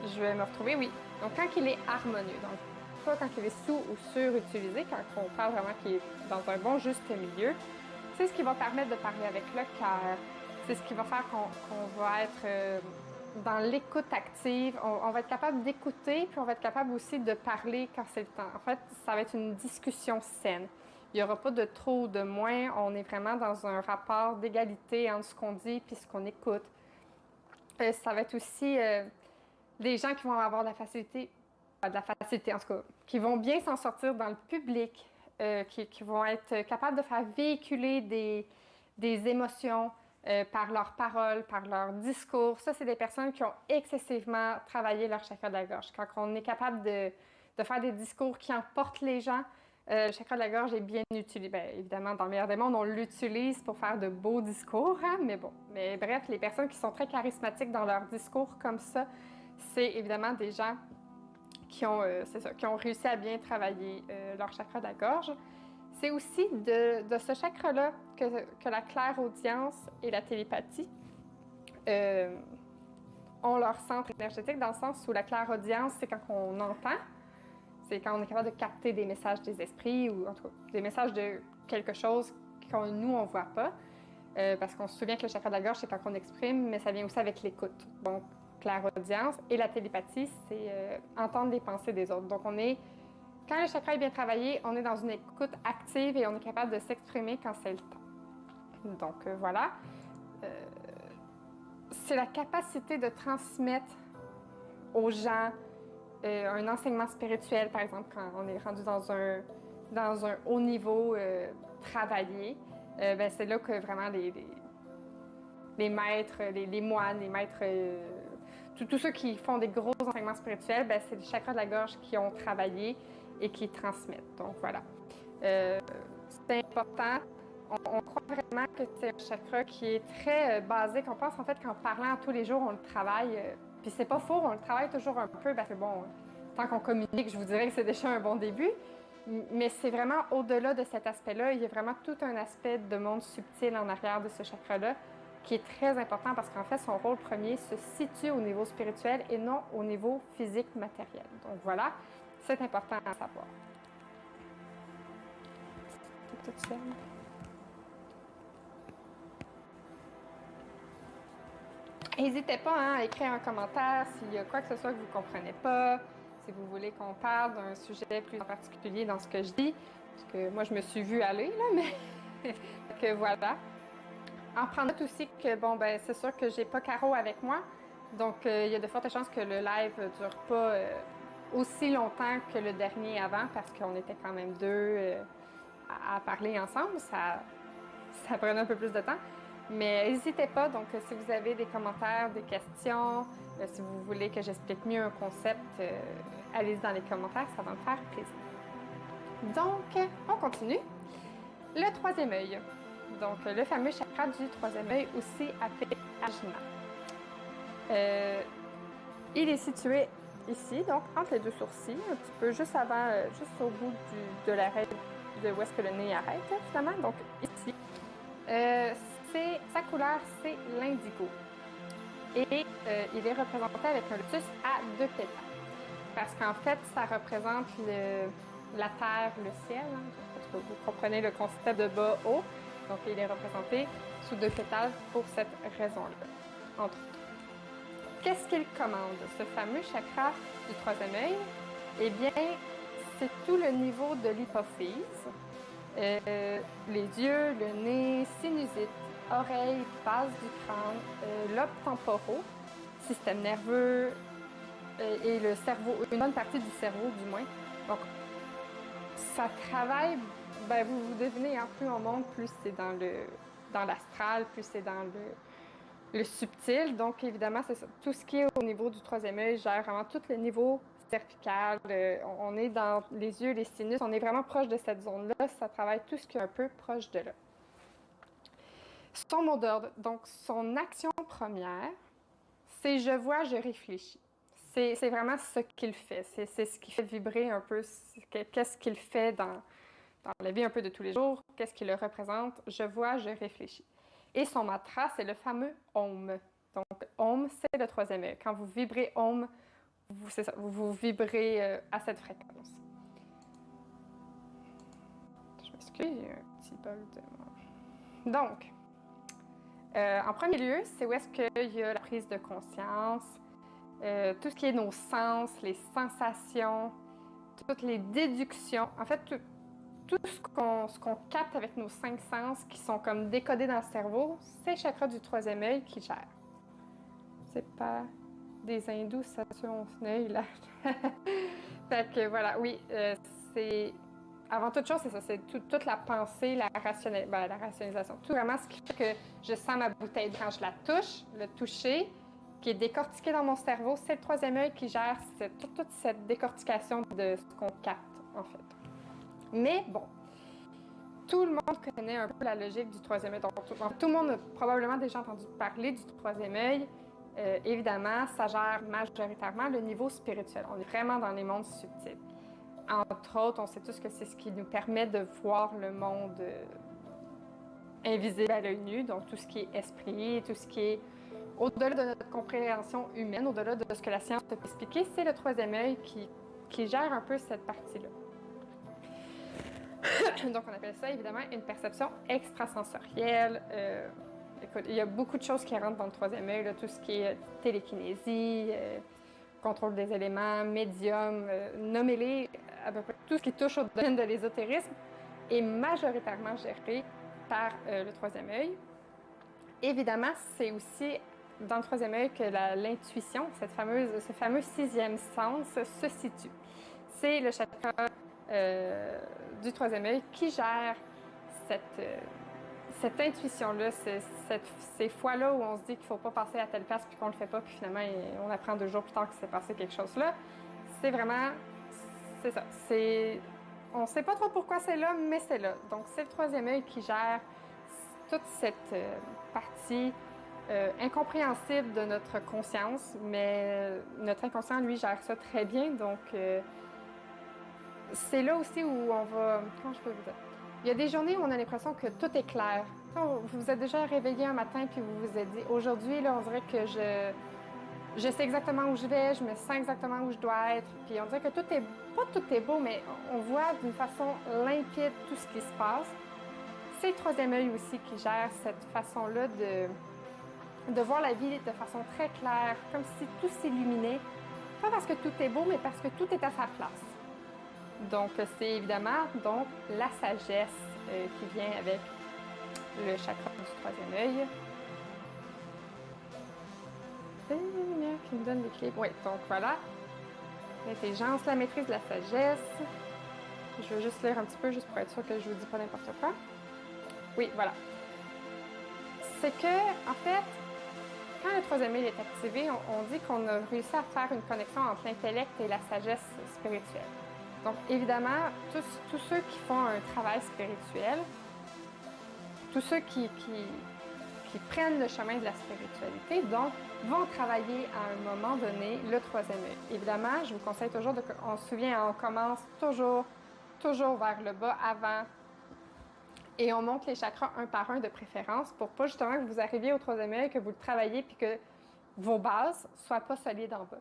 Je vais me retrouver, oui. Donc quand il est harmonieux, donc pas quand il est sous ou surutilisé, quand on parle vraiment qu'il est dans un bon juste milieu, c'est ce qui va permettre de parler avec le cœur. C'est ce qui va faire qu'on va être dans l'écoute active. On va être capable d'écouter, puis on va être capable aussi de parler quand c'est le temps. En fait, ça va être une discussion saine. Il n'y aura pas de trop ou de moins. On est vraiment dans un rapport d'égalité entre ce qu'on dit et ce qu'on écoute. Ça va être aussi des gens qui vont avoir de la facilité en tout cas, qui vont bien s'en sortir dans le public, qui vont être capables de faire véhiculer des émotions par leurs paroles, par leur discours. Ça, c'est des personnes qui ont excessivement travaillé leur chakra de la gorge. Quand on est capable de faire des discours qui emportent les gens, le chakra de la gorge est bien utilisé. Bien, évidemment, dans le meilleur des mondes, on l'utilise pour faire de beaux discours, hein? Mais bon. Mais bref, les personnes qui sont très charismatiques dans leur discours comme ça, c'est évidemment des gens qui ont réussi à bien travailler leur chakra de la gorge. C'est aussi de ce chakra-là que la clairaudience et la télépathie ont leur centre énergétique, dans le sens où la clairaudience, c'est quand on entend. C'est quand on est capable de capter des messages des esprits ou en tout cas des messages de quelque chose qu'on nous, on ne voit pas. Parce qu'on se souvient que le chakra de la gorge, c'est quand on exprime, mais ça vient aussi avec l'écoute. Donc, clairaudience et la télépathie, c'est entendre les pensées des autres. Donc, quand le chakra est bien travaillé, on est dans une écoute active et on est capable de s'exprimer quand c'est le temps. Donc, voilà. C'est la capacité de transmettre aux gens un enseignement spirituel, par exemple, quand on est rendu dans un haut niveau travaillé, ben c'est là que vraiment les maîtres, les moines, les maîtres, tous ceux qui font des gros enseignements spirituels, ben c'est les chakras de la gorge qui ont travaillé et qui transmettent. Donc voilà. C'est important. On croit vraiment que c'est un chakra qui est très basique. On pense en fait qu'en parlant tous les jours, on le travaille. Puis c'est pas faux, on le travaille toujours un peu parce que bon, tant qu'on communique, je vous dirais que c'est déjà un bon début. Mais c'est vraiment au-delà de cet aspect-là. Il y a vraiment tout un aspect de monde subtil en arrière de ce chakra-là qui est très important parce qu'en fait, son rôle premier se situe au niveau spirituel et non au niveau physique matériel. Donc voilà, c'est important à savoir. N'hésitez pas à écrire un commentaire s'il y a quoi que ce soit que vous ne comprenez pas, si vous voulez qu'on parle d'un sujet plus en particulier dans ce que je dis, parce que moi, je me suis vue aller, là, mais que voilà. En prendre note aussi que, bon, ben c'est sûr que j'ai pas Caro avec moi, donc il y a de fortes chances que le live ne dure pas aussi longtemps que le dernier avant, parce qu'on était quand même deux à parler ensemble. Ça prenait un peu plus de temps. Mais n'hésitez pas, donc si vous avez des commentaires, des questions, si vous voulez que j'explique mieux un concept, allez-y dans les commentaires, ça va me faire plaisir. Donc, on continue. Le troisième œil. Donc, le fameux chakra du troisième œil, aussi appelé Ajna. Il est situé ici, donc entre les deux sourcils, un petit peu juste avant, juste au bout de l'arrêt, de où est-ce que le nez arrête, finalement, donc ici. Sa couleur, c'est l'indigo. Et il est représenté avec un lotus à 2 pétales. Parce qu'en fait, ça représente la terre, le ciel. Hein. Vous comprenez le concept de bas-haut. Donc, il est représenté sous 2 pétales pour cette raison-là, entre autres. Qu'est-ce qu'il commande, ce fameux chakra du troisième œil? Eh bien, c'est tout le niveau de l'hypophyse. Les yeux, le nez, sinusite, oreilles, base du crâne, lobes temporaux, système nerveux et le cerveau, une bonne partie du cerveau du moins. Donc, ça travaille, ben, vous devinez, hein, plus on monte, plus c'est dans l'astral, plus c'est dans le subtil. Donc, évidemment, c'est ça. Tout ce qui est au niveau du troisième œil gère vraiment tout le niveau cervical. On est dans les yeux, les sinus. On est vraiment proche de cette zone-là. Ça travaille tout ce qui est un peu proche de là. Son mot d'ordre, donc son action première, c'est je vois, je réfléchis. C'est vraiment ce qu'il fait. C'est ce qui fait vibrer un peu. Qu'est-ce qu'il fait dans la vie un peu de tous les jours? Qu'est-ce qu'il le représente? Je vois, je réfléchis. Et son mantra, c'est le fameux Om. Donc, Om, c'est le troisième œil. Quand vous vibrez Om, c'est ça, vous vibrez à cette fréquence. Je m'excuse, il y a un petit bol de... Donc, en premier lieu, c'est où est-ce qu'il y a la prise de conscience, tout ce qui est nos sens, les sensations, toutes les déductions. En fait, tout ce qu'on capte avec nos 5 sens qui sont comme décodés dans le cerveau, c'est le chakra du troisième œil qui gère. C'est pas des hindous, ça tue mon œil, là. Fait que voilà, oui, c'est... Avant toute chose, c'est ça, c'est toute la pensée, la rationalisation. Tout vraiment ce qui fait que je sens ma bouteille quand je la touche, le toucher, qui est décortiqué dans mon cerveau, c'est le troisième œil qui gère toute cette décortication de ce qu'on capte, en fait. Mais bon, tout le monde connaît un peu la logique du troisième œil. Donc, tout le monde a probablement déjà entendu parler du troisième œil. Évidemment, ça gère majoritairement le niveau spirituel. On est vraiment dans les mondes subtils. Entre autres, on sait tous que c'est ce qui nous permet de voir le monde invisible à l'œil nu, donc tout ce qui est esprit, tout ce qui est au-delà de notre compréhension humaine, au-delà de ce que la science peut expliquer, c'est le troisième œil qui gère un peu cette partie-là. Donc, on appelle ça évidemment une perception extrasensorielle. Écoute, il y a beaucoup de choses qui rentrent dans le troisième œil, là, tout ce qui est télékinésie, contrôle des éléments, médium, nommez-les, à peu près tout ce qui touche au domaine de l'ésotérisme est majoritairement géré par le troisième œil. Évidemment, c'est aussi dans le troisième œil que l'intuition, ce fameux 6e sens, se situe. C'est le chakra du troisième œil qui gère cette intuition-là, ces fois-là où on se dit qu'il ne faut pas passer à telle place puis qu'on ne le fait pas, puis finalement, on apprend 2 jours plus tard qu'il s'est passé quelque chose là. C'est vraiment, c'est ça. On ne sait pas trop pourquoi c'est là, mais c'est là. Donc, c'est le troisième œil qui gère toute cette partie incompréhensible de notre conscience, mais notre inconscient, lui, gère ça très bien. Donc, c'est là aussi où on va... Comment je peux vous dire? Il y a des journées où on a l'impression que tout est clair. Vous vous êtes déjà réveillé un matin puis vous vous êtes dit, aujourd'hui, là, on dirait que je sais exactement où je vais, je me sens exactement où je dois être. Puis on dirait que pas tout est beau, mais on voit d'une façon limpide tout ce qui se passe. C'est le troisième œil aussi qui gère cette façon-là de voir la vie de façon très claire, comme si tout s'illuminait. Pas parce que tout est beau, mais parce que tout est à sa place. Donc, c'est évidemment donc la sagesse qui vient avec le chakra du troisième œil. C'est la lumière qui nous donne l'équilibre. Oui, donc voilà. L'intelligence, la maîtrise de la sagesse. Je vais juste lire un petit peu, juste pour être sûr que je vous dis pas n'importe quoi. Oui, voilà. C'est que, en fait, quand le troisième œil est activé, on dit qu'on a réussi à faire une connexion entre l'intellect et la sagesse spirituelle. Donc, évidemment, tous ceux qui font un travail spirituel, tous ceux qui prennent le chemin de la spiritualité, donc, vont travailler à un moment donné le troisième œil. Évidemment, je vous conseille toujours, on se souvient, on commence toujours vers le bas avant et on monte les chakras un par un de préférence pour pas justement que vous arriviez au troisième œil, que vous le travaillez puis que vos bases soient pas solides en bas.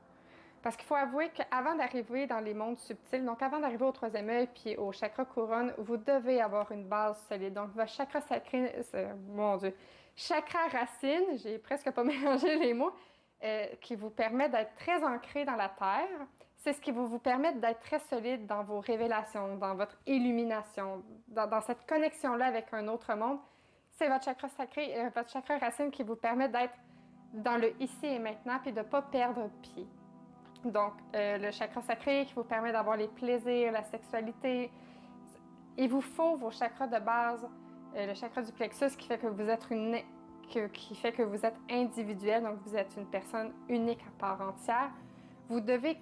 Parce qu'il faut avouer qu'avant d'arriver dans les mondes subtils, donc avant d'arriver au troisième œil puis au chakra couronne, vous devez avoir une base solide. Donc votre chakra sacré, mon Dieu, chakra racine, j'ai presque pas mélangé les mots, qui vous permet d'être très ancré dans la terre. C'est ce qui va vous permettre d'être très solide dans vos révélations, dans votre illumination, dans cette connexion-là avec un autre monde. C'est votre chakra sacré, votre chakra racine qui vous permet d'être dans le ici et maintenant puis de ne pas perdre pied. Donc, le chakra sacré qui vous permet d'avoir les plaisirs, la sexualité. Il vous faut vos chakras de base, le chakra du plexus qui fait que vous êtes individuel, donc vous êtes une personne unique à part entière. Vous devez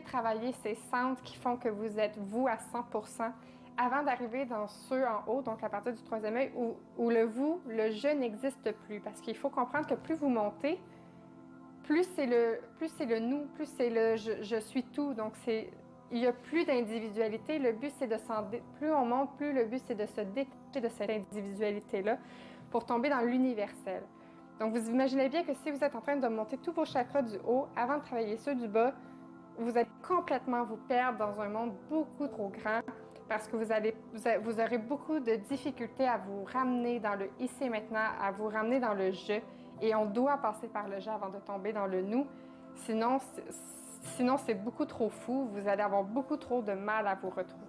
travailler ces centres qui font que vous êtes vous à 100% avant d'arriver dans ceux en haut, donc à partir du troisième œil, où le vous, le je n'existe plus. Parce qu'il faut comprendre que plus vous montez, plus c'est le nous, plus c'est le je suis tout. Donc, il n'y a plus d'individualité. Le but, c'est plus on monte, plus le but, c'est de se détacher de cette individualité-là pour tomber dans l'universel. Donc, vous imaginez bien que si vous êtes en train de monter tous vos chakras du haut avant de travailler ceux du bas, vous allez complètement vous perdre dans un monde beaucoup trop grand parce que vous aurez beaucoup de difficultés à vous ramener dans le ici et maintenant, à vous ramener dans le je. Et on doit passer par le je avant de tomber dans le nous. Sinon, c'est beaucoup trop fou. Vous allez avoir beaucoup trop de mal à vous retrouver.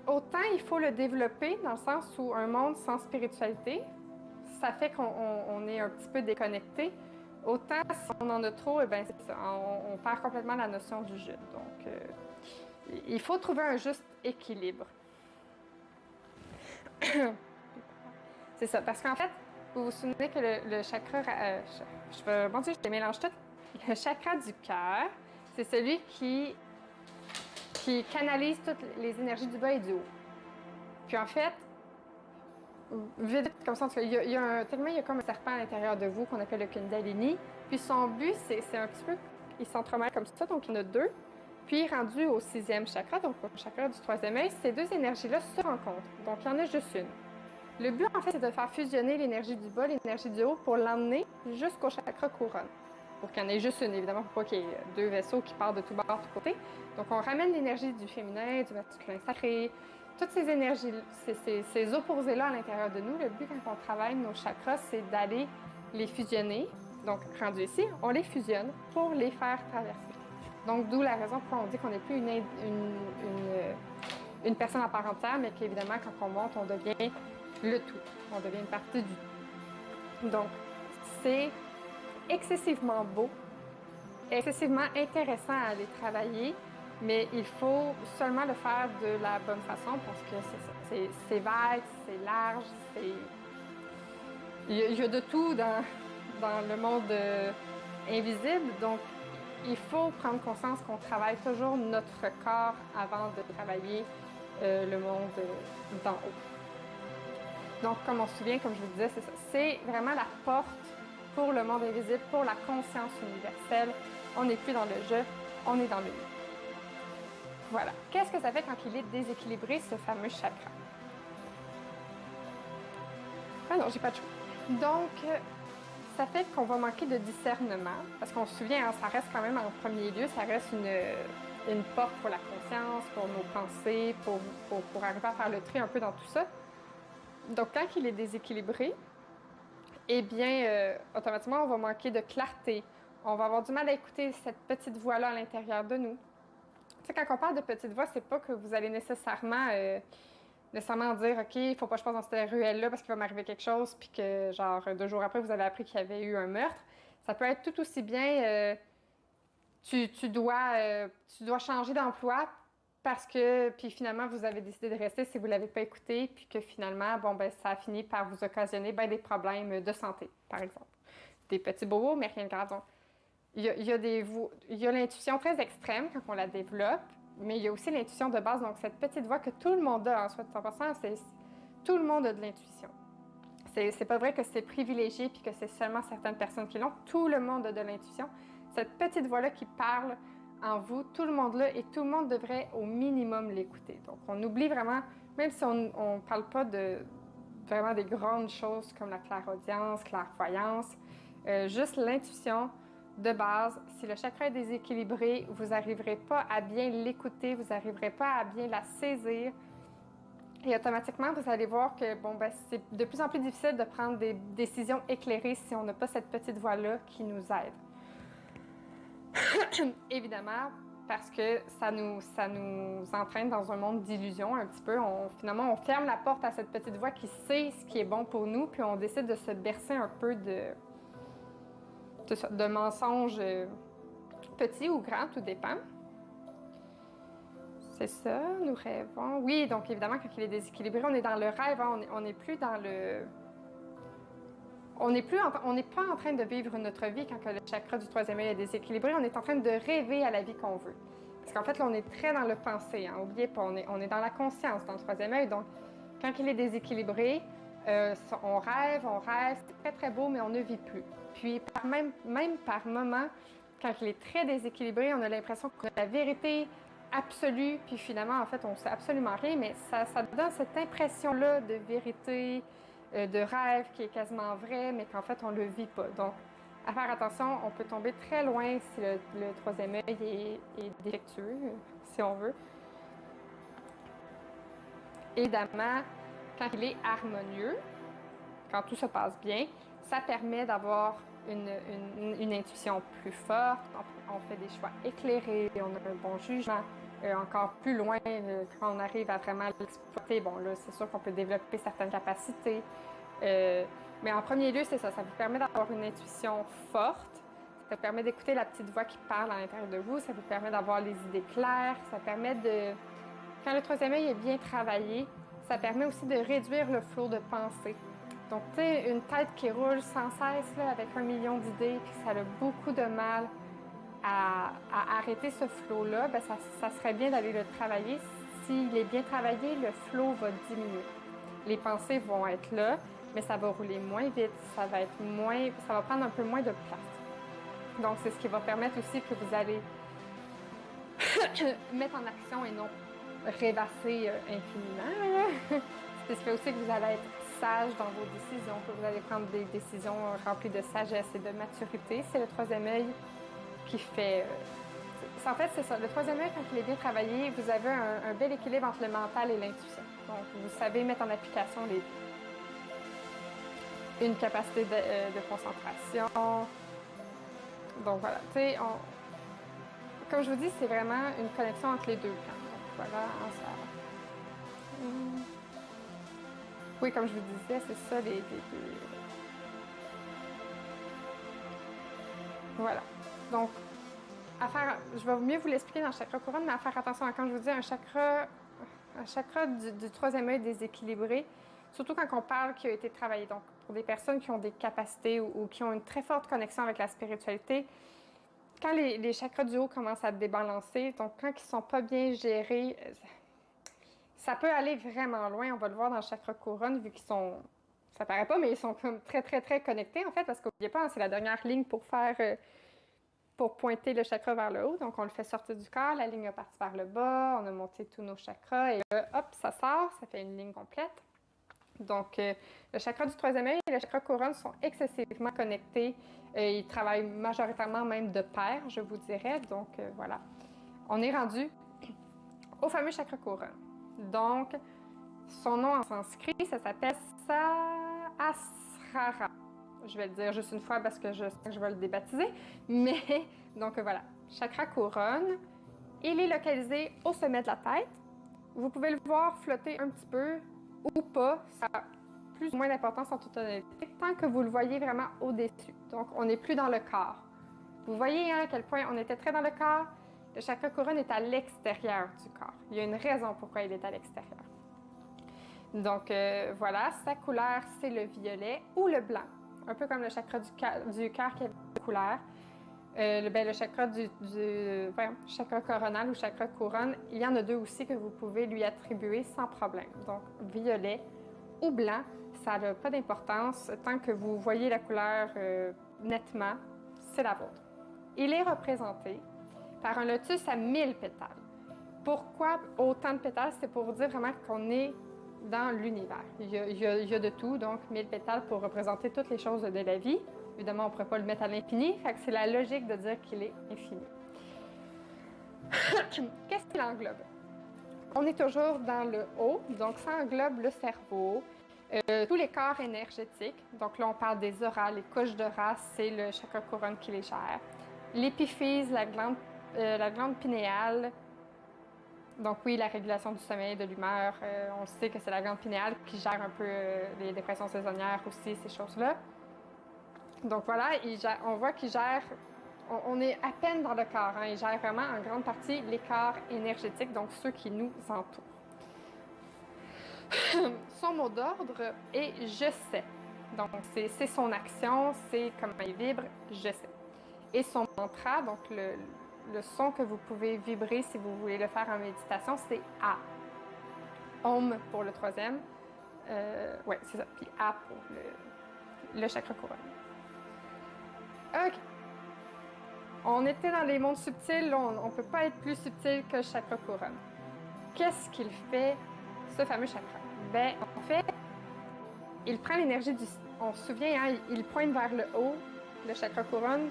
Autant il faut le développer dans le sens où un monde sans spiritualité, ça fait qu'on est un petit peu déconnecté. Autant si on en a trop, on perd complètement la notion du je. Donc, il faut trouver un juste équilibre. C'est ça, parce qu'en fait, vous vous souvenez que le chakra, mon Dieu, je les mélange toutes. Le chakra du cœur, c'est celui qui canalise toutes les énergies du bas et du haut. Puis en fait, vite comme ça, il y a comme un serpent à l'intérieur de vous qu'on appelle le Kundalini. Puis son but, c'est un petit peu, il s'entremêle comme ça, donc il y en a deux. Puis rendu au 6e chakra, donc au chakra du troisième œil, ces deux énergies-là se rencontrent. Donc il y en a juste une. Le but, en fait, c'est de faire fusionner l'énergie du bas, l'énergie du haut pour l'emmener jusqu'au chakra couronne. Pour qu'il y en ait juste une, évidemment, pour pas qu'il y ait deux vaisseaux qui partent de tous bords, de tous côtés. Donc on ramène l'énergie du féminin, du masculin sacré, toutes ces énergies, ces opposés-là à l'intérieur de nous. Le but, quand on travaille nos chakras, c'est d'aller les fusionner. Donc, rendu ici, on les fusionne pour les faire traverser. Donc, d'où la raison pourquoi on dit qu'on n'est plus une personne à part entière, mais qu'évidemment, quand on monte, on devient le tout. On devient une partie du tout. Donc, c'est excessivement beau, excessivement intéressant à aller travailler, mais il faut seulement le faire de la bonne façon parce que c'est vague, c'est large, il y a de tout dans le monde invisible. Donc, il faut prendre conscience qu'on travaille toujours notre corps avant de travailler le monde d'en haut. Donc, comme on se souvient, comme je vous disais, c'est ça. C'est vraiment la porte pour le monde invisible, pour la conscience universelle. On n'est plus dans le je, on est dans le nous. Voilà. Qu'est-ce que ça fait quand il est déséquilibré, ce fameux chakra? Ah non, j'ai pas de choix. Donc, ça fait qu'on va manquer de discernement, parce qu'on se souvient, hein, ça reste quand même en premier lieu, ça reste une porte pour la conscience, pour nos pensées, pour arriver à faire le tri un peu dans tout ça. Donc, quand il est déséquilibré, eh bien, automatiquement, on va manquer de clarté. On va avoir du mal à écouter cette petite voix-là à l'intérieur de nous. Tu sais, quand on parle de petite voix, c'est pas que vous allez nécessairement dire, OK, il faut pas que je passe dans cette ruelle-là parce qu'il va m'arriver quelque chose, puis que, genre, 2 jours après, vous avez appris qu'il y avait eu un meurtre. Ça peut être tout aussi bien, tu dois changer d'emploi parce que, puis finalement, vous avez décidé de rester si vous ne l'avez pas écouté, puis que finalement, bon, ben, ça a fini par vous occasionner ben, des problèmes de santé, par exemple. Des petits bobos, mais rien de grave. Donc, il y a l'intuition très extrême quand on la développe, mais il y a aussi l'intuition de base, donc cette petite voix que tout le monde a en soi de 100%, tout le monde a de l'intuition. C'est pas vrai que c'est privilégié puis que c'est seulement certaines personnes qui l'ont. Tout le monde a de l'intuition. Cette petite voix-là qui parle en vous, tout le monde l'a et tout le monde devrait au minimum l'écouter. Donc, on oublie vraiment, même si on ne parle pas de vraiment des grandes choses comme la clairaudience, clairvoyance, juste l'intuition de base. Si le chakra est déséquilibré, vous n'arriverez pas à bien l'écouter, vous n'arriverez pas à bien la saisir. Et automatiquement, vous allez voir que bon, ben, c'est de plus en plus difficile de prendre des décisions éclairées si on n'a pas cette petite voix-là qui nous aide. Évidemment, parce que ça nous entraîne dans un monde d'illusions un petit peu. Finalement, on ferme la porte à cette petite voix qui sait ce qui est bon pour nous, puis on décide de se bercer un peu de mensonges petits ou grands, tout dépend. C'est ça, nous rêvons. Oui, donc évidemment, quand il est déséquilibré, on est dans le rêve, hein, on n'est plus dans le... On n'est pas en train de vivre notre vie quand le chakra du troisième œil est déséquilibré, on est en train de rêver à la vie qu'on veut. Parce qu'en fait, là, on est très dans le pensée, hein, n'oubliez pas, on est dans la conscience, dans le troisième œil, donc quand il est déséquilibré, on rêve, c'est très très beau, mais on ne vit plus. Puis même par moment, quand il est très déséquilibré, on a l'impression qu'on a la vérité absolue, puis finalement, en fait, on ne sait absolument rien, mais ça donne cette impression-là de vérité, de rêve qui est quasiment vrai, mais qu'en fait, on ne le vit pas. Donc, à faire attention, on peut tomber très loin si le troisième œil est défectueux, si on veut. Évidemment, quand il est harmonieux, quand tout se passe bien, ça permet d'avoir une intuition plus forte, on fait des choix éclairés, on a un bon jugement. Encore plus loin, quand on arrive à vraiment l'exploiter, bon là, c'est sûr qu'on peut développer certaines capacités. Mais en premier lieu, c'est ça, ça vous permet d'avoir une intuition forte, ça vous permet d'écouter la petite voix qui parle à l'intérieur de vous, ça vous permet d'avoir les idées claires, ça permet de... Quand le troisième œil est bien travaillé, ça permet aussi de réduire le flot de pensée. Donc, tu sais, une tête qui roule sans cesse là, avec 1 million d'idées, puis ça a beaucoup de mal à arrêter ce flot-là, ben ça serait bien d'aller le travailler. S'il est bien travaillé, le flot va diminuer. Les pensées vont être là, mais ça va rouler moins vite, ça va prendre un peu moins de place. Donc, c'est ce qui va permettre aussi que vous allez mettre en action et non rêvasser infiniment. C'est ce qui fait aussi que vous allez être sage dans vos décisions, que vous allez prendre des décisions remplies de sagesse et de maturité. C'est le troisième œil qui fait... En fait, c'est ça. Le troisième œil, quand il est bien travaillé, vous avez un bel équilibre entre le mental et l'intuition. Donc, vous savez mettre en application une capacité de concentration. Donc, voilà. Tu sais, comme je vous dis, c'est vraiment une connexion entre les deux camps. Donc, voilà, ça... Oui, comme je vous disais, c'est ça, les deux... Voilà. Donc, je vais mieux vous l'expliquer dans le chakra couronne, mais à faire attention à quand je vous dis un chakra du troisième œil déséquilibré, surtout quand on parle qui a été travaillé. Donc, pour des personnes qui ont des capacités ou qui ont une très forte connexion avec la spiritualité, quand les chakras du haut commencent à débalancer, donc quand ils ne sont pas bien gérés, ça peut aller vraiment loin. On va le voir dans le chakra couronne, vu qu'ils sont... Ça paraît pas, mais ils sont comme très, très, très connectés, en fait, parce qu'oubliez pas, hein, c'est la dernière ligne pour faire... pour pointer le chakra vers le haut. Donc, on le fait sortir du corps, la ligne est partie vers le bas, on a monté tous nos chakras et là, hop, ça sort, ça fait une ligne complète. Donc, le chakra du troisième œil et le chakra couronne sont excessivement connectés. Ils travaillent majoritairement même de pair, je vous dirais. Donc, voilà. On est rendu au fameux chakra couronne. Donc, son nom en sanskrit, ça s'appelle Sahasrara. Je vais le dire juste une fois parce que je vais le débaptiser. Mais, donc voilà, chakra couronne. Il est localisé au sommet de la tête. Vous pouvez le voir flotter un petit peu ou pas. Ça a plus ou moins d'importance en toute honnêteté, tant que vous le voyez vraiment au-dessus. Donc, on n'est plus dans le corps. Vous voyez à quel point on était très dans le corps. Le chakra couronne est à l'extérieur du corps. Il y a une raison pourquoi il est à l'extérieur. Donc, voilà, sa couleur, c'est le violet ou le blanc. Un peu comme le chakra du cœur qui a une couleur. Le chakra chakra coronal ou chakra couronne, il y en a deux aussi que vous pouvez lui attribuer sans problème. Donc, violet ou blanc, ça n'a pas d'importance. Tant que vous voyez la couleur nettement, c'est la vôtre. Il est représenté par un lotus à 1000 pétales. Pourquoi autant de pétales? C'est pour vous dire vraiment qu'on est dans l'univers. Il y a de tout, donc 1000 pétales pour représenter toutes les choses de la vie. Évidemment, on ne pourrait pas le mettre à l'infini, fait que c'est la logique de dire qu'il est infini. Qu'est-ce qu'il englobe? On est toujours dans le haut, donc ça englobe le cerveau, tous les corps énergétiques. Donc là, on parle des auras, les couches d'aura, c'est le chakra couronne qui les gère. L'épiphyse, la glande pinéale. Donc oui, la régulation du sommeil, de l'humeur, on sait que c'est la glande pinéale qui gère un peu les dépressions saisonnières aussi, ces choses-là. Donc voilà, on voit qu'il gère, on est à peine dans le corps, hein, il gère vraiment en grande partie les corps énergétiques, donc ceux qui nous entourent. Son mot d'ordre est « je sais ». Donc c'est son action, c'est comment il vibre, « je sais ». Et son mantra, donc le son que vous pouvez vibrer si vous voulez le faire en méditation, c'est « A ». Om pour le troisième. Oui, c'est ça. Puis A pour le chakra couronne. OK. On était dans les mondes subtils. On ne peut pas être plus subtil que le chakra couronne. Qu'est-ce qu'il fait, ce fameux chakra? Bien, en fait, il prend l'énergie du... On se souvient, hein, il pointe vers le haut, le chakra couronne,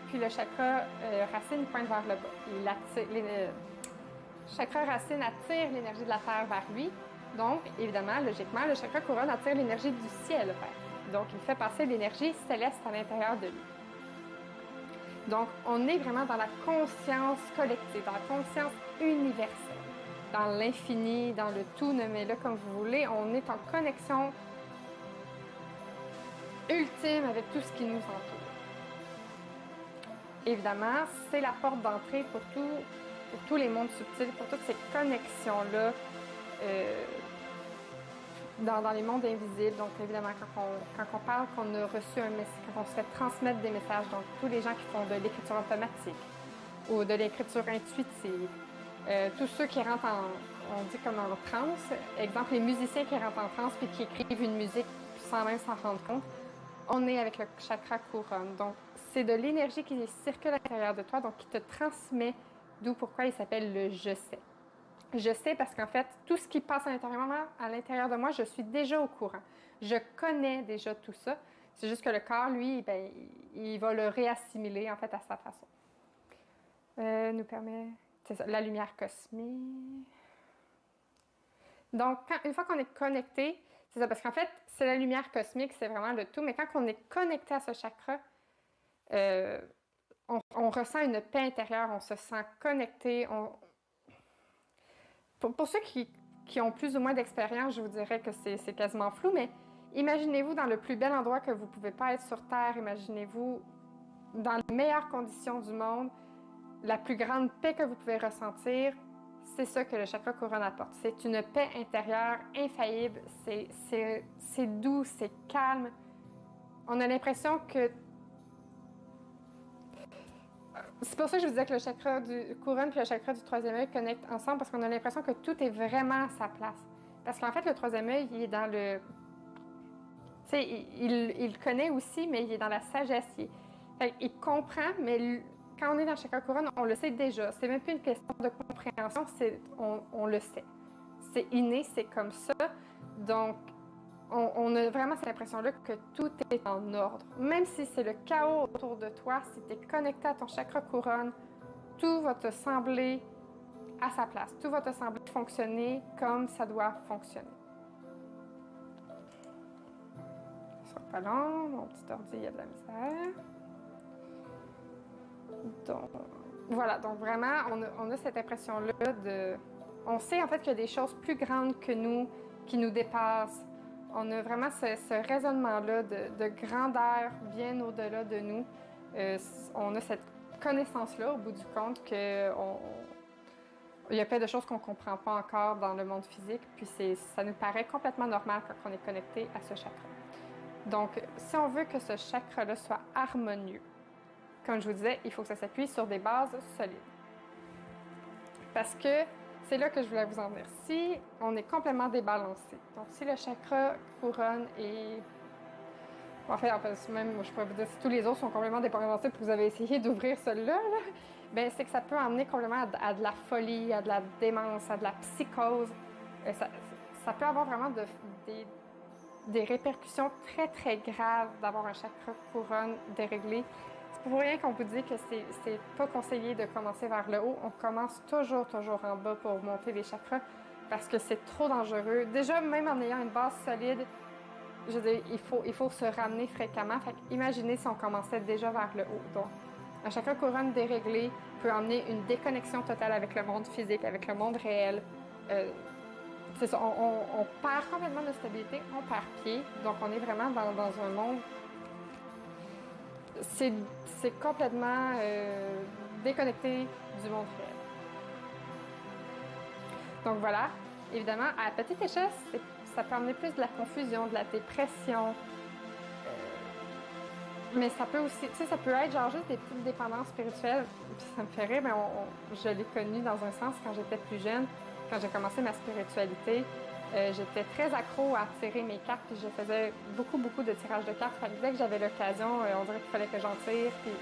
puis le chakra racine pointe vers le bas. Le chakra racine attire l'énergie de la Terre vers lui. Donc, évidemment, logiquement, le chakra couronne attire l'énergie du ciel vers. Donc, il fait passer l'énergie céleste à l'intérieur de lui. Donc, on est vraiment dans la conscience collective, dans la conscience universelle, dans l'infini, dans le tout, nommez-le comme vous voulez. On est en connexion ultime avec tout ce qui nous entoure. Évidemment, c'est la porte d'entrée pour tous les mondes subtils, pour toutes ces connexions-là dans les mondes invisibles. Donc, évidemment, quand on parle qu'on a reçu un message, quand on se fait transmettre des messages, donc tous les gens qui font de l'écriture automatique ou de l'écriture intuitive, tous ceux qui rentrent on dit comme en transe, exemple, les musiciens qui rentrent en transe puis qui écrivent une musique sans même s'en rendre compte, on est avec le chakra couronne. Donc, c'est de l'énergie qui circule à l'intérieur de toi, donc qui te transmet, d'où pourquoi il s'appelle le « je sais ». Je sais parce qu'en fait, tout ce qui passe à l'intérieur de moi, je suis déjà au courant. Je connais déjà tout ça. C'est juste que le corps, lui, ben, il va le réassimiler en fait à sa façon. Nous permet, c'est ça, la lumière cosmique. Donc, une fois qu'on est connecté, c'est ça, parce qu'en fait, c'est la lumière cosmique, c'est vraiment le tout, mais quand on est connecté à ce chakra, on ressent une paix intérieure, on se sent connecté. Pour ceux qui ont plus ou moins d'expérience, je vous dirais que c'est quasiment flou, mais imaginez-vous dans le plus bel endroit que vous ne pouvez pas être sur Terre, imaginez-vous dans les meilleures conditions du monde, la plus grande paix que vous pouvez ressentir, c'est ça que le chakra couronne apporte. C'est une paix intérieure infaillible, c'est doux, c'est calme. On a l'impression que... C'est pour ça que je vous disais que le chakra du couronne et le chakra du troisième œil connectent ensemble, parce qu'on a l'impression que tout est vraiment à sa place. Parce qu'en fait, le troisième œil, il est dans le... Tu sais, il connaît aussi, mais il est dans la sagesse. Il comprend, mais quand on est dans le chakra couronne, on le sait déjà. C'est même plus une question de compréhension, on le sait. C'est inné, c'est comme ça. Donc, on a vraiment cette impression-là que tout est en ordre. Même si c'est le chaos autour de toi, si tu es connecté à ton chakra couronne, tout va te sembler à sa place. Tout va te sembler fonctionner comme ça doit fonctionner. Ce sera pas long, mon petit ordi, il y a de la misère. Donc, voilà, donc vraiment, on a cette impression-là de... On sait en fait qu'il y a des choses plus grandes que nous, qui nous dépassent. On a vraiment ce raisonnement-là de grandeur bien au-delà de nous. On a cette connaissance-là, au bout du compte, qu'il y a plein de choses qu'on ne comprend pas encore dans le monde physique, puis ça nous paraît complètement normal quand on est connecté à ce chakra. Donc, si on veut que ce chakra-là soit harmonieux, comme je vous disais, il faut que ça s'appuie sur des bases solides. Parce que c'est là que je voulais vous en venir. Si on est complètement débalancé, donc si le chakra couronne est... En fait, même, je pourrais vous dire, si tous les autres sont complètement débalancés et que vous avez essayé d'ouvrir celui-là, ben, c'est que ça peut emmener complètement à de la folie, à de la démence, à de la psychose. Ça peut avoir vraiment des répercussions très, très graves d'avoir un chakra couronne déréglé. C'est pour rien qu'on vous dit que c'est pas conseillé de commencer vers le haut. On commence toujours en bas pour monter les chakras parce que c'est trop dangereux. Déjà, même en ayant une base solide, je veux dire, il faut se ramener fréquemment. Fait imaginez si on commençait déjà vers le haut. Donc, un chakra couronne déréglé peut emmener une déconnexion totale avec le monde physique, avec le monde réel. C'est ça, on perd complètement de stabilité, on perd pied. Donc, on est vraiment dans un monde... C'est complètement déconnecté du monde réel. Donc voilà, évidemment, à petite échelle, ça peut amener plus de la confusion, de la dépression. Mais ça peut aussi, tu sais, ça peut être genre juste des petites dépendances spirituelles. Puis ça me fait rire, mais je l'ai connu dans un sens quand j'étais plus jeune, quand j'ai commencé ma spiritualité. J'étais très accro à tirer mes cartes, puis je faisais beaucoup de tirages de cartes. Fait que dès que j'avais l'occasion, on dirait qu'il fallait que j'en tire. Puis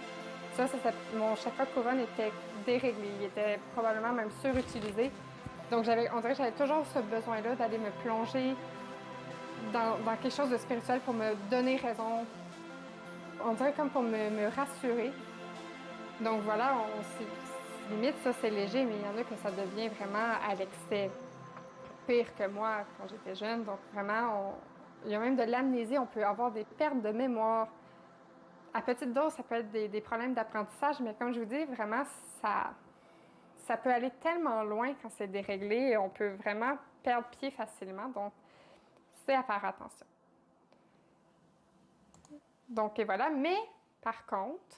mon chakra couronne était déréglé, il était probablement même surutilisé. Donc on dirait que j'avais toujours ce besoin-là d'aller me plonger dans quelque chose de spirituel pour me donner raison. On dirait comme pour me rassurer. Donc voilà, limite ça c'est léger, mais il y en a que ça devient vraiment à l'excès. Pire que moi quand j'étais jeune. Donc vraiment, il y a même de l'amnésie, on peut avoir des pertes de mémoire. À petite dose, ça peut être des problèmes d'apprentissage, mais comme je vous dis, vraiment, ça peut aller tellement loin quand c'est déréglé et on peut vraiment perdre pied facilement. Donc, c'est à faire attention. Donc, et voilà. Mais, par contre,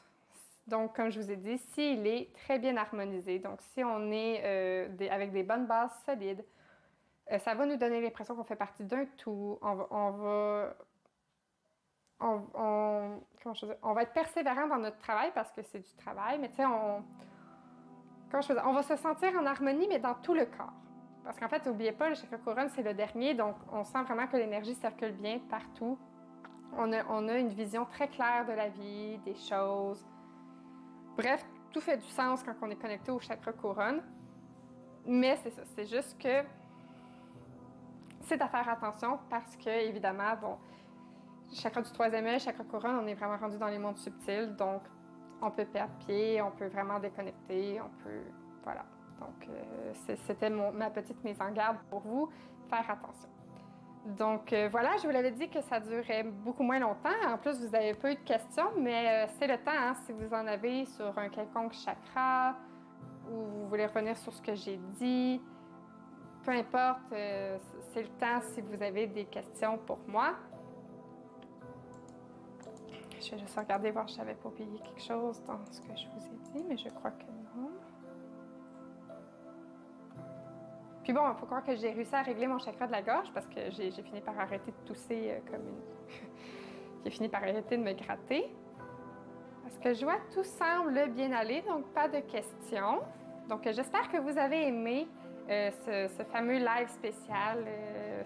donc, comme je vous ai dit, s'il est très bien harmonisé, donc si on est avec des bonnes bases solides, ça va nous donner l'impression qu'on fait partie d'un tout. On va être persévérant dans notre travail parce que c'est du travail, mais tu sais, on va se sentir en harmonie, mais dans tout le corps. Parce qu'en fait, n'oubliez pas, le chakra couronne, c'est le dernier, donc on sent vraiment que l'énergie circule bien partout. On a une vision très claire de la vie, des choses. Bref, tout fait du sens quand on est connecté au chakra couronne. Mais c'est ça, c'est juste que c'est à faire attention parce que, évidemment, bon, chakra du troisième œil, chakra couronne, on est vraiment rendu dans les mondes subtils, donc on peut perdre pied, on peut vraiment déconnecter, on peut... Voilà. Donc, c'était ma petite mise en garde pour vous. Faire attention. Donc, voilà, je vous l'avais dit que ça durait beaucoup moins longtemps. En plus, vous n'avez pas eu de questions, mais c'est le temps, hein, si vous en avez sur un quelconque chakra ou vous voulez revenir sur ce que j'ai dit. Peu importe, c'est le temps si vous avez des questions pour moi. Je vais juste regarder voir si je n'avais pas oublié quelque chose dans ce que je vous ai dit, mais je crois que non. Puis bon, il faut croire que j'ai réussi à régler mon chakra de la gorge parce que j'ai fini par arrêter de tousser comme une... j'ai fini par arrêter de me gratter. Parce que je vois tout semble bien aller, donc pas de questions. Donc j'espère que vous avez aimé ce fameux live spécial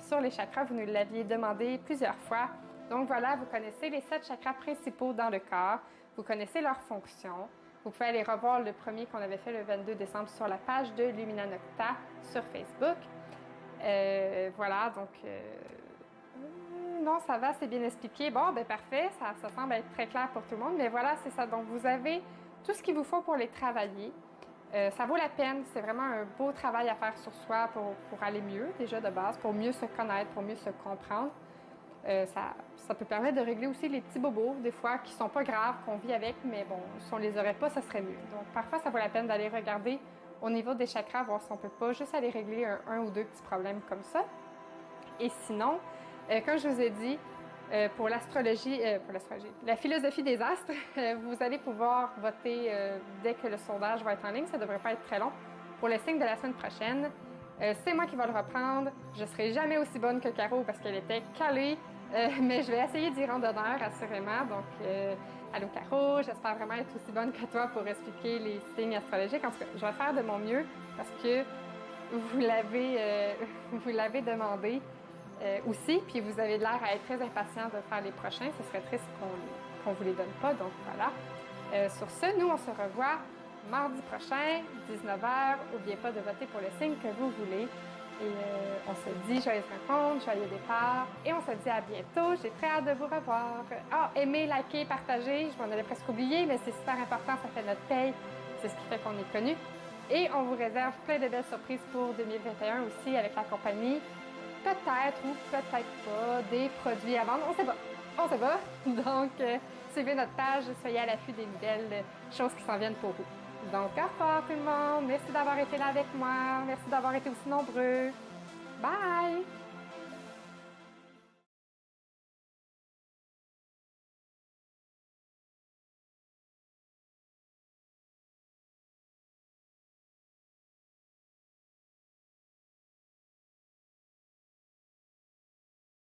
sur les chakras. Vous nous l'aviez demandé plusieurs fois. Donc voilà, vous connaissez les 7 chakras principaux dans le corps. Vous connaissez leurs fonctions. Vous pouvez aller revoir le premier qu'on avait fait le 22 décembre sur la page de Lumina Nocta sur Facebook. Voilà, donc non, ça va, c'est bien expliqué. Bon, ben parfait, ça semble être très clair pour tout le monde, mais voilà, c'est ça. Donc, vous avez tout ce qu'il vous faut pour les travailler. Ça vaut la peine, c'est vraiment un beau travail à faire sur soi pour aller mieux, déjà de base, pour mieux se connaître, pour mieux se comprendre. Ça peut permettre de régler aussi les petits bobos, des fois, qui sont pas graves, qu'on vit avec, mais bon, si on les aurait pas, ça serait mieux. Donc, parfois, ça vaut la peine d'aller regarder au niveau des chakras, voir si on peut pas juste aller régler un ou deux petits problèmes comme ça. Et sinon, comme je vous ai dit, pour l'astrologie, la philosophie des astres, vous allez pouvoir voter dès que le sondage va être en ligne. Ça ne devrait pas être très long. Pour le signe de la semaine prochaine, c'est moi qui vais le reprendre. Je ne serai jamais aussi bonne que Caro parce qu'elle était calée, mais je vais essayer d'y rendre honneur, assurément. Donc, allô Caro, j'espère vraiment être aussi bonne que toi pour expliquer les signes astrologiques. En tout cas, je vais faire de mon mieux parce que vous l'avez demandé. Aussi, puis vous avez l'air à être très impatient de faire les prochains. Ce serait triste qu'on ne vous les donne pas, donc voilà. Sur ce, nous, on se revoit mardi prochain, 19h. N'oubliez pas de voter pour le signe que vous voulez. Et on se dit joyeuse rencontre, joyeux départ. Et on se dit à bientôt. J'ai très hâte de vous revoir. Aimez, likez, partagez. Je m'en avais presque oublié, mais c'est super important. Ça fait notre paye. C'est ce qui fait qu'on est connu. Et on vous réserve plein de belles surprises pour 2021 aussi avec la compagnie. Peut-être ou peut-être pas des produits à vendre. On sait pas. On sait pas. Donc, suivez notre page. Soyez à l'affût des nouvelles choses qui s'en viennent pour vous. Donc, au revoir tout le monde. Merci d'avoir été là avec moi. Merci d'avoir été aussi nombreux. Bye!